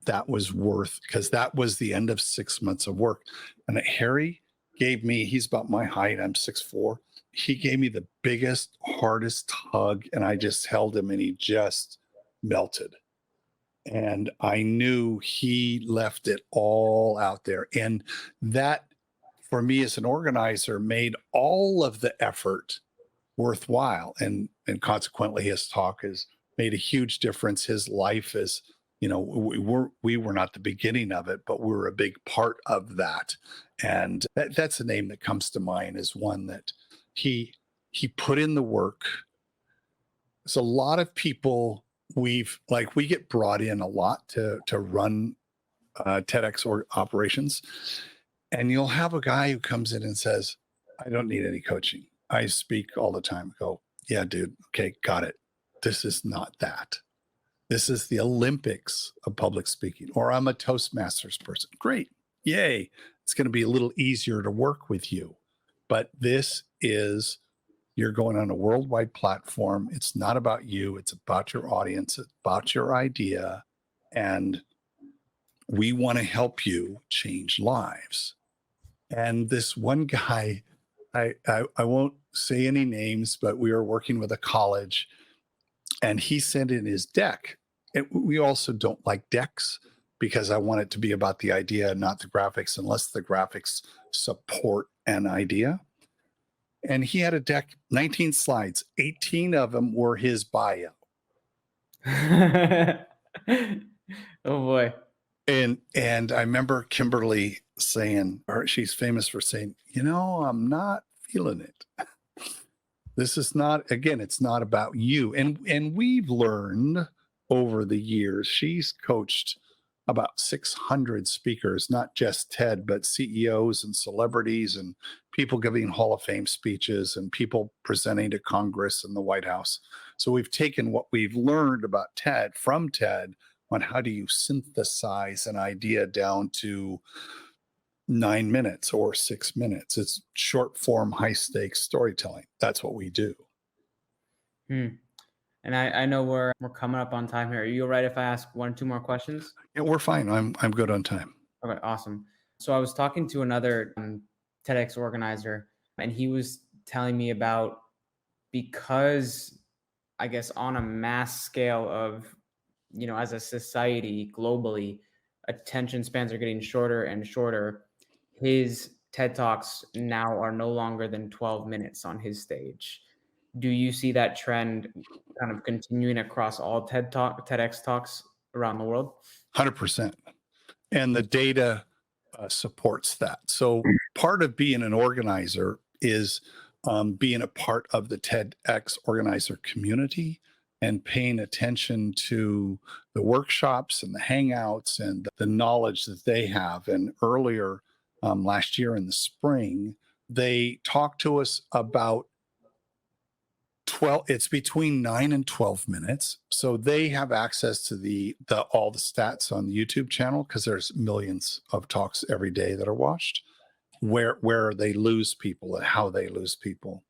Speaker 2: That was worth, because that was the end of 6 months of work. And Harry gave me, he's about my height, I'm 6'4". He gave me the biggest, hardest hug, and I just held him and he just melted. And I knew he left it all out there. And that, for me as an organizer, made all of the effort worthwhile. And consequently, his talk has made a huge difference. His life is, we were not the beginning of it, but we were a big part of that. And that's a name that comes to mind as one that he put in the work. So a lot of people we get brought in a lot to run TEDx or operations, and you'll have a guy who comes in and says, I don't need any coaching. I speak all the time. Go, yeah, dude. Okay, got it. This is not that. This is the Olympics of public speaking, or I'm a Toastmasters person. Great. Yay. It's going to be a little easier to work with you. But this is, you're going on a worldwide platform. It's not about you. It's about your audience. It's about your idea. And we want to help you change lives. And this one guy, I won't say any names, but we were working with a college, and he sent in his deck. And we also don't like decks because I want it to be about the idea, not the graphics, unless the graphics support an idea. And he had a deck, 19 slides, 18 of them were his bio.
Speaker 1: Oh boy.
Speaker 2: And I remember Kimberly saying, or she's famous for saying, I'm not feeling it. This is not, again, it's not about you. And we've learned over the years, she's coached about 600 speakers, not just TED, but CEOs and celebrities and people giving Hall of Fame speeches and people presenting to Congress and the White House. So we've taken what we've learned about TED from TED on how do you synthesize an idea down to 9 minutes or 6 minutes. It's short form, high stakes storytelling. That's what we do.
Speaker 1: And I know we're coming up on time here. Are you all right if I ask 1 or 2 more questions?
Speaker 2: Yeah, we're fine. I'm good on time.
Speaker 1: Okay, awesome. So I was talking to another TEDx organizer, and he was telling me about, because I guess on a mass scale of, as a society globally, attention spans are getting shorter and shorter. His TED Talks now are no longer than 12 minutes on his stage. Do you see that trend kind of continuing across all TEDx talks around the world?
Speaker 2: 100%. And the data supports that. So part of being an organizer is being a part of the TEDx organizer community and paying attention to the workshops and the hangouts and the knowledge that they have. And earlier last year in the spring, they talked to us about it's between 9 and 12 minutes. So they have access to all the stats on the YouTube channel, because there's millions of talks every day that are watched, where they lose people and how they lose people.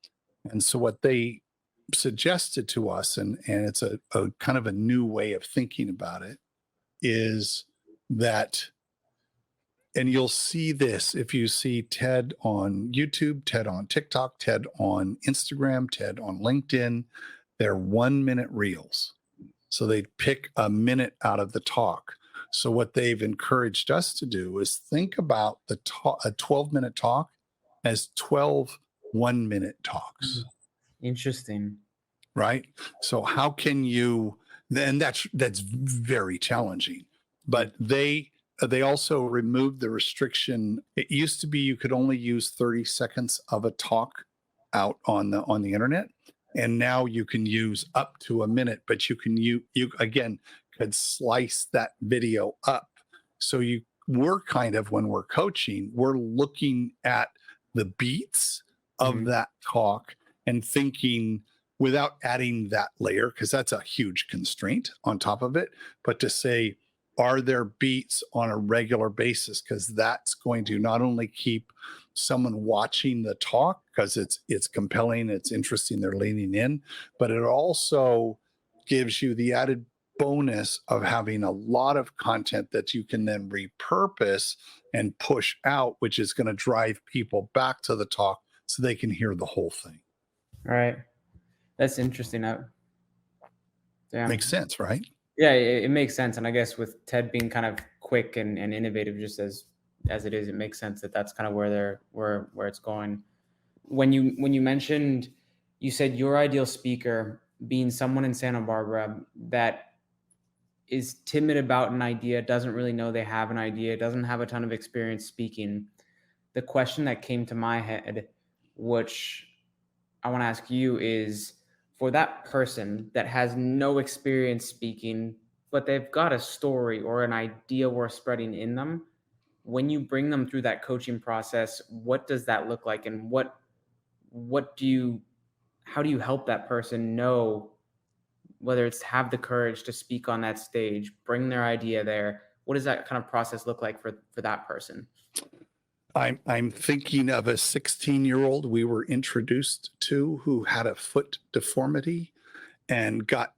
Speaker 2: And so what they suggested to us, and it's a kind of a new way of thinking about it, is that, and you'll see this if you see TED on YouTube, TED on TikTok, TED on Instagram, TED on LinkedIn, they're 1-minute reels. So they pick a minute out of the talk. So what they've encouraged us to do is think about a 12-minute talk as 12 1-minute talks.
Speaker 1: Interesting.
Speaker 2: Right? So how can you, and that's very challenging, but they also removed the restriction. It used to be you could only use 30 seconds of a talk out on the internet, and now you can use up to a minute, but you again could slice that video up. So we're kind of, when we're coaching, we're looking at the beats of that talk and thinking, without adding that layer, because that's a huge constraint on top of it, but to say, are there beats on a regular basis? Because that's going to not only keep someone watching the talk, because it's compelling, it's interesting, they're leaning in, but it also gives you the added bonus of having a lot of content that you can then repurpose and push out, which is going to drive people back to the talk so they can hear the whole thing.
Speaker 1: All right. That's interesting.
Speaker 2: Makes sense, right?
Speaker 1: Yeah, it makes sense. And I guess with TED being kind of quick and innovative, just as it is, it makes sense that that's kind of where it's going. When you mentioned, you said your ideal speaker being someone in Santa Barbara that is timid about an idea, doesn't really know they have an idea, doesn't have a ton of experience speaking. The question that came to my head, which I want to ask you, is, for that person that has no experience speaking, but they've got a story or an idea worth spreading in them, when you bring them through that coaching process, what does that look like? And how do you help that person know, whether it's have the courage to speak on that stage, bring their idea there? What does that kind of process look like for that person?
Speaker 2: I'm thinking of a 16-year-old we were introduced to who had a foot deformity and got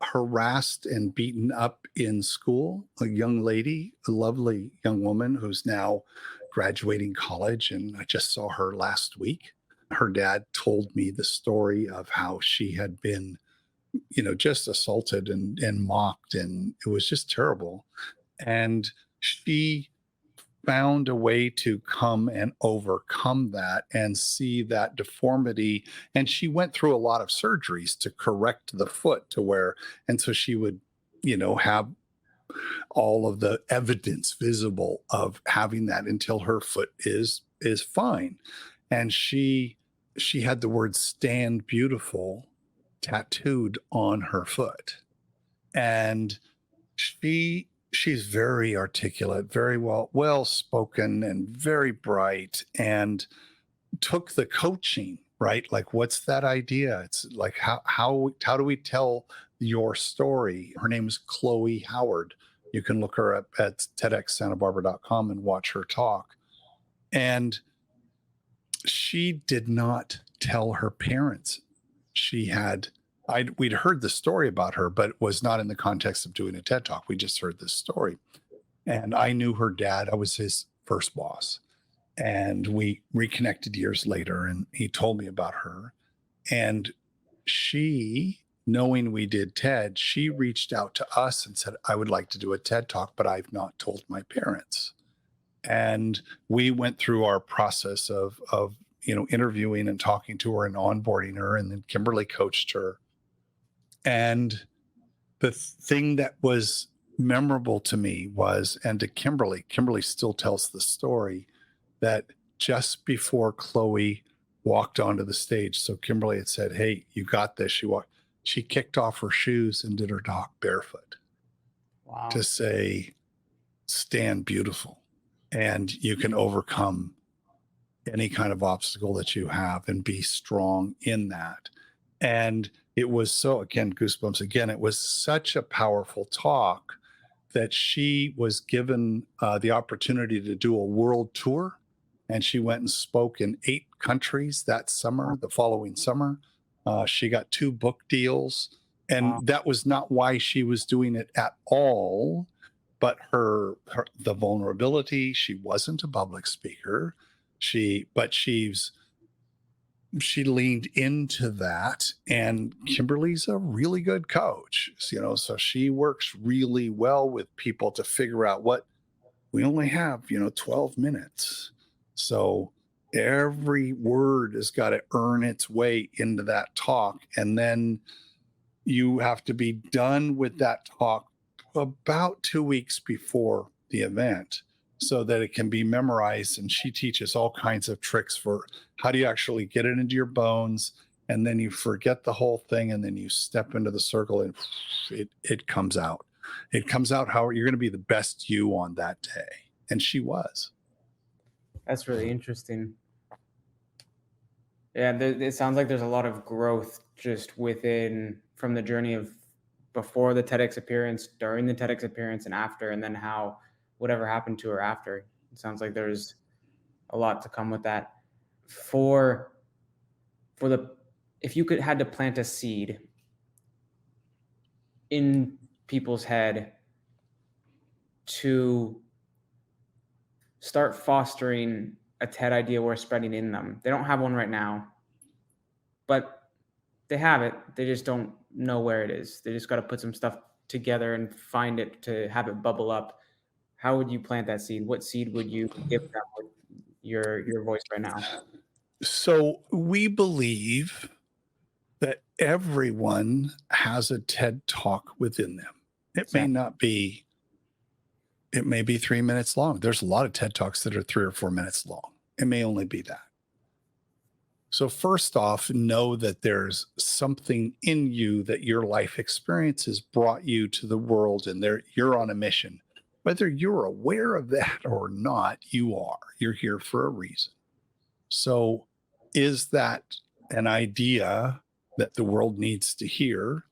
Speaker 2: harassed and beaten up in school. A young lady, a lovely young woman who's now graduating college, and I just saw her last week. Her dad told me the story of how she had been, just assaulted and mocked, and it was just terrible. And she found a way to come and overcome that and see that deformity. And she went through a lot of surgeries to correct the foot to where, and so she would, have all of the evidence visible of having that until her foot is fine. And she had the word "stand beautiful" tattooed on her foot. And she's very articulate, very well spoken, and very bright, and took the coaching, right? Like, what's that idea? It's like, how do we tell your story? Her name is Chloe Howard. You can look her up at TEDxSantaBarbara.com and watch her talk. And she did not tell her parents. We'd heard the story about her, but it was not in the context of doing a TED Talk. We just heard this story. And I knew her dad. I was his first boss. And we reconnected years later, and he told me about her. And she, knowing we did TED, she reached out to us and said, "I would like to do a TED Talk, but I've not told my parents." And we went through our process of interviewing and talking to her and onboarding her. And then Kimberly coached her. And the thing that was memorable to me was, and to Kimberly still tells the story, that just before Chloe walked onto the stage, so Kimberly had said, "Hey, you got this." She kicked off her shoes and did her talk barefoot.
Speaker 1: Wow.
Speaker 2: To say, "Stand beautiful, and you can overcome any kind of obstacle that you have and be strong in that." And it was so, again, goosebumps again, it was such a powerful talk that she was given the opportunity to do a world tour. And she went and spoke in 8 countries that summer, the following summer. She got 2 book deals. And that was not why she was doing it at all, but the vulnerability. She wasn't a public speaker. She leaned into that, and Kimberly's a really good coach, so she works really well with people to figure out what we only have, 12 minutes. So every word has got to earn its way into that talk. And then you have to be done with that talk about 2 weeks before the event, so that it can be memorized. And she teaches all kinds of tricks for how do you actually get it into your bones, and then you forget the whole thing, and then you step into the circle, and it comes out. It comes out how you're going to be the best you on that day. And she was.
Speaker 1: That's really interesting. Yeah, it sounds like there's a lot of growth just from the journey of before the TEDx appearance, during the TEDx appearance, and after, and then how whatever happened to her after. It sounds like there's a lot to come with that. If you had to plant a seed in people's head to start fostering a TED idea worth spreading in them. They don't have one right now, but they have it. They just don't know where it is. They just got to put some stuff together and find it to have it bubble up. How would you plant that seed? What seed would you give them with your voice right now?
Speaker 2: So we believe that everyone has a TED Talk within them. It may be 3 minutes long. There's a lot of TED Talks that are 3 or 4 minutes long. It may only be that. So first off, know that there's something in you that your life experiences brought you to the world, and you're on a mission. Whether you're aware of that or not, you are. You're here for a reason. So is that an idea that the world needs to hear?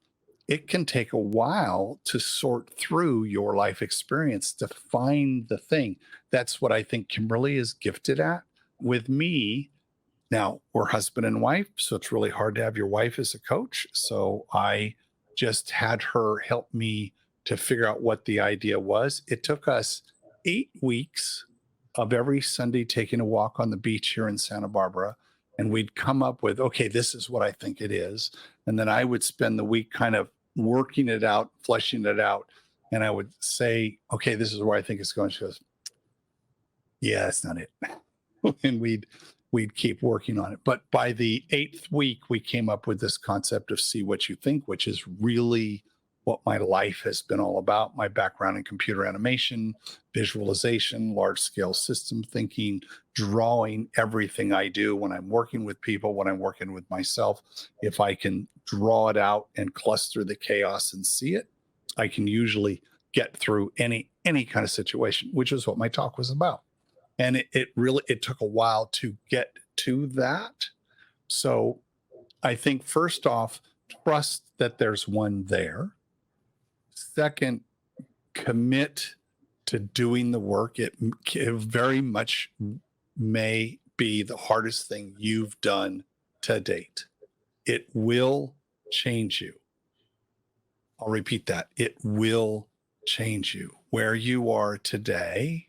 Speaker 2: It can take a while to sort through your life experience to find the thing. That's what I think Kimberly is gifted at. With me, now we're husband and wife, so it's really hard to have your wife as a coach. So I just had her help me to figure out what the idea was. It took us 8 weeks of every Sunday taking a walk on the beach here in Santa Barbara. And we'd come up with, okay, this is what I think it is. And then I would spend the week kind of working it out, fleshing it out. And I would say, okay, this is where I think it's going. She goes, yeah, that's not it. And we'd keep working on it. But by the 8th week, we came up with this concept of see what you think, which is really what my life has been all about. My background in computer animation, visualization, large scale system thinking, drawing, everything I do when I'm working with people, when I'm working with myself. If I can draw it out and cluster the chaos and see it, I can usually get through any kind of situation, which is what my talk was about. And it took a while to get to that. So I think first off, trust that there's one there. Second, commit to doing the work. It very much may be the hardest thing you've done to date. It will change you. I'll repeat that. It will change you. Where you are today,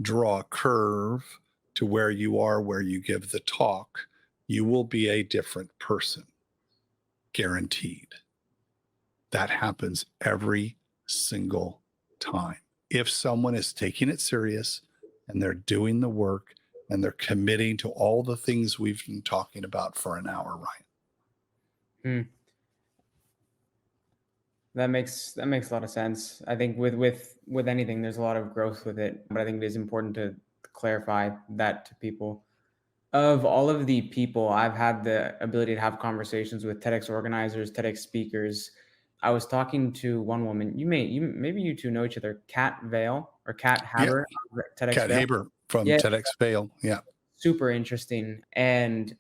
Speaker 2: draw a curve to where you are, where you give the talk, you will be a different person. Guaranteed. That happens every single time. If someone is taking it serious and they're doing the work and they're committing to all the things we've been talking about for an hour, Ryan.
Speaker 1: That makes a lot of sense. I think with anything, there's a lot of growth with it, but I think it is important to clarify that to people. Of all of the people I've had the ability to have conversations with, TEDx organizers, TEDx speakers, I was talking to one woman. Maybe you two know each other, Kat Vale or Kat Haber.
Speaker 2: Yeah.
Speaker 1: TEDx
Speaker 2: Kat
Speaker 1: Vale.
Speaker 2: Haber from TEDx Vale. Yeah.
Speaker 1: Super interesting. And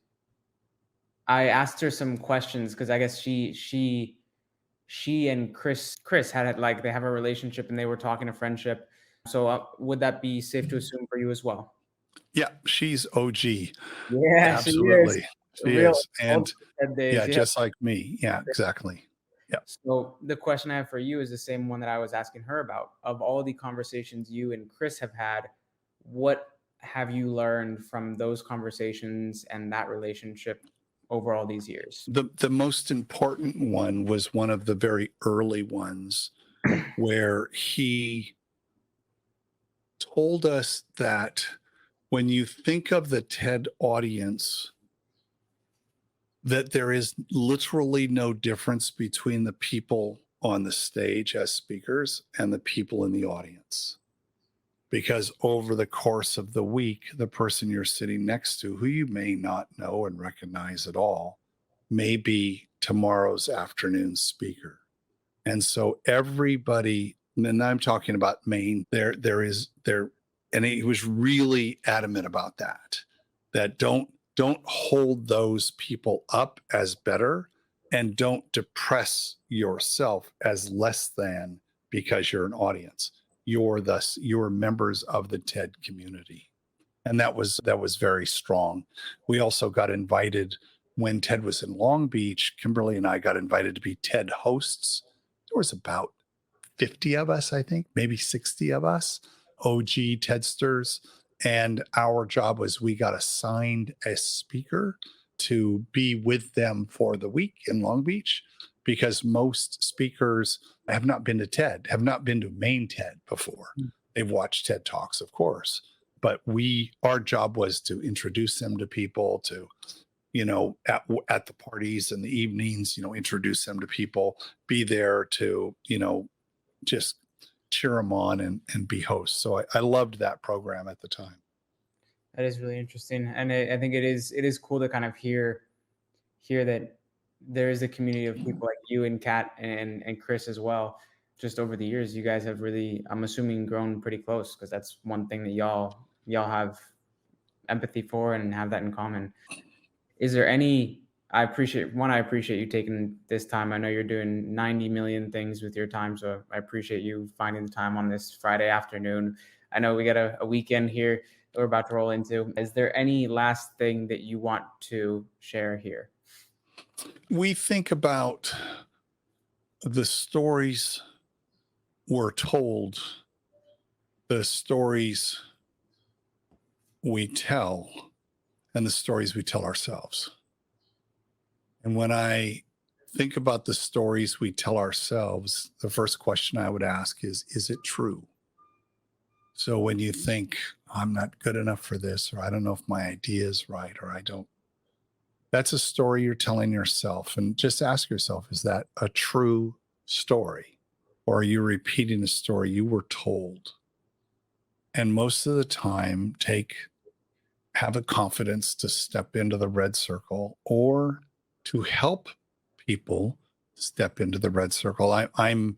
Speaker 1: I asked her some questions because I guess she and Chris had like they have a relationship and they were talking a friendship. So would that be safe to assume for you as well?
Speaker 2: Yeah, she's OG.
Speaker 1: Yeah,
Speaker 2: absolutely. She is. And
Speaker 1: days,
Speaker 2: just like me. Yeah, exactly. Yeah.
Speaker 1: So the question I have for you is the same one that I was asking her about. Of all the conversations you and Chris have had, what have you learned from those conversations and that relationship over all these years?
Speaker 2: The most important one was one of the very early ones where he told us that when you think of the TED audience, that there is literally no difference between the people on the stage as speakers and the people in the audience. Because over the course of the week, the person you're sitting next to, who you may not know and recognize at all, may be tomorrow's afternoon speaker. And so everybody, and I'm talking about Maine, and he was really adamant about that don't hold those people up as better, and don't depress yourself as less than because you're an audience. You're members of the TED community. And that was very strong. We also got invited when TED was in Long Beach. Kimberly and I got invited to be TED hosts. There was about 50 of us, I think, maybe 60 of us, OG TEDsters. And our job was we got assigned a speaker to be with them for the week in Long Beach, because most speakers have not been to TED, have not been to Maine TED before. They've watched TED Talks, of course, but our job was to introduce them to people, to, at the parties and the evenings, introduce them to people, be there to, just cheer them on and be hosts. So I loved that program at the time.
Speaker 1: That is really interesting, and I think it is cool to kind of hear that there is a community of people like you and Kat and Chris as well. Just over the years, you guys have really, I'm assuming, grown pretty close, because that's one thing that y'all have empathy for and have that in common. Is there any? I appreciate you taking this time. I know you're doing 90 million things with your time, so I appreciate you finding the time on this Friday afternoon. I know we got a weekend here that we're about to roll into. Is there any last thing that you want to share here?
Speaker 2: We think about the stories we're told, the stories we tell, and the stories we tell ourselves. And when I think about the stories we tell ourselves, the first question I would ask is it true? So when you think, I'm not good enough for this, or I don't know if my idea is right, or I don't, that's a story you're telling yourself. And just ask yourself, is that a true story? Or are you repeating a story you were told? And most of the time, have the confidence to step into the red circle, or to help people step into the red circle. I'm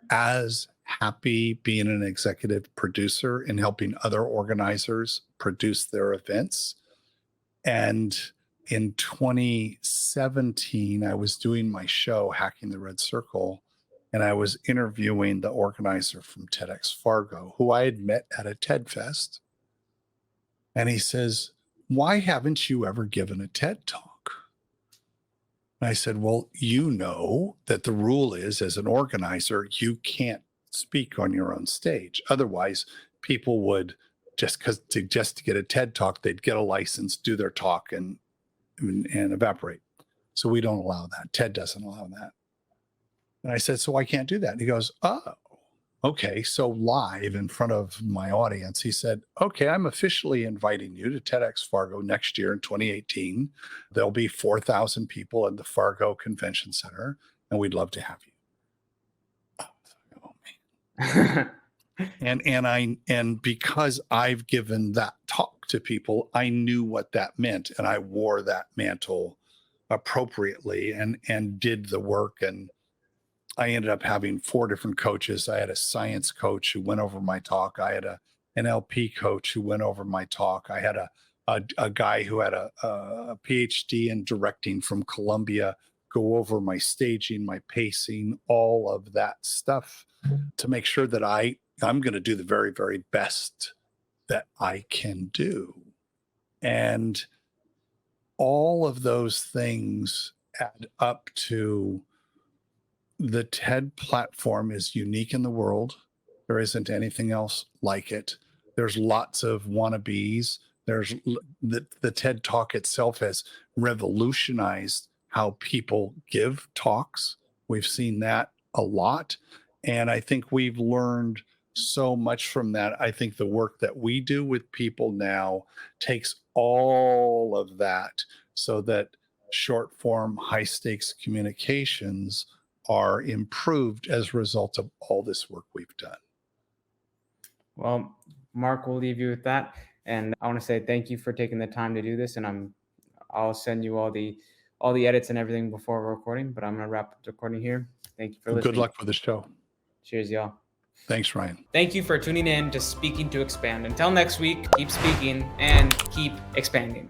Speaker 2: as happy being an executive producer and helping other organizers produce their events. And in 2017, I was doing my show, Hacking the Red Circle, and I was interviewing the organizer from TEDx Fargo, who I had met at a TED Fest. And he says, why haven't you ever given a TED Talk? And I said, well, you know that the rule is, as an organizer, you can't speak on your own stage. Otherwise, people would, just to get a TED Talk, they'd get a license, do their talk, and evaporate. So we don't allow that. TED doesn't allow that. And I said, so I can't do that. And he goes, oh, okay. So live in front of my audience, he said, okay, I'm officially inviting you to TEDx Fargo next year in 2018. There'll be 4,000 people in the Fargo Convention Center, and we'd love to have you. Oh man. And because I've given that talk to people, I knew what that meant, and I wore that mantle appropriately and did the work. And I ended up having 4 different coaches. I had a science coach who went over my talk. I had an NLP coach who went over my talk. I had a guy who had a PhD in directing from Columbia go over my staging, my pacing, all of that stuff to make sure that I'm going to do the very, very best that I can do. And all of those things add up to the TED platform is unique in the world. There isn't anything else like it. There's lots of wannabes. There's the TED Talk itself has revolutionized how people give talks. We've seen that a lot. And I think we've learned so much from that. I think the work that we do with people now takes all of that so that short form, high stakes communications are improved as a result of all this work we've done.
Speaker 1: Well, Mark, we'll leave you with that. And I want to say thank you for taking the time to do this. And I'll send you all the edits and everything before recording, but I'm going to wrap up the recording here. Thank you for listening.
Speaker 2: Good luck with the show.
Speaker 1: Cheers, y'all.
Speaker 2: Thanks, Ryan.
Speaker 1: Thank you for tuning in to Speaking to Expand. Until next week, keep speaking and keep expanding.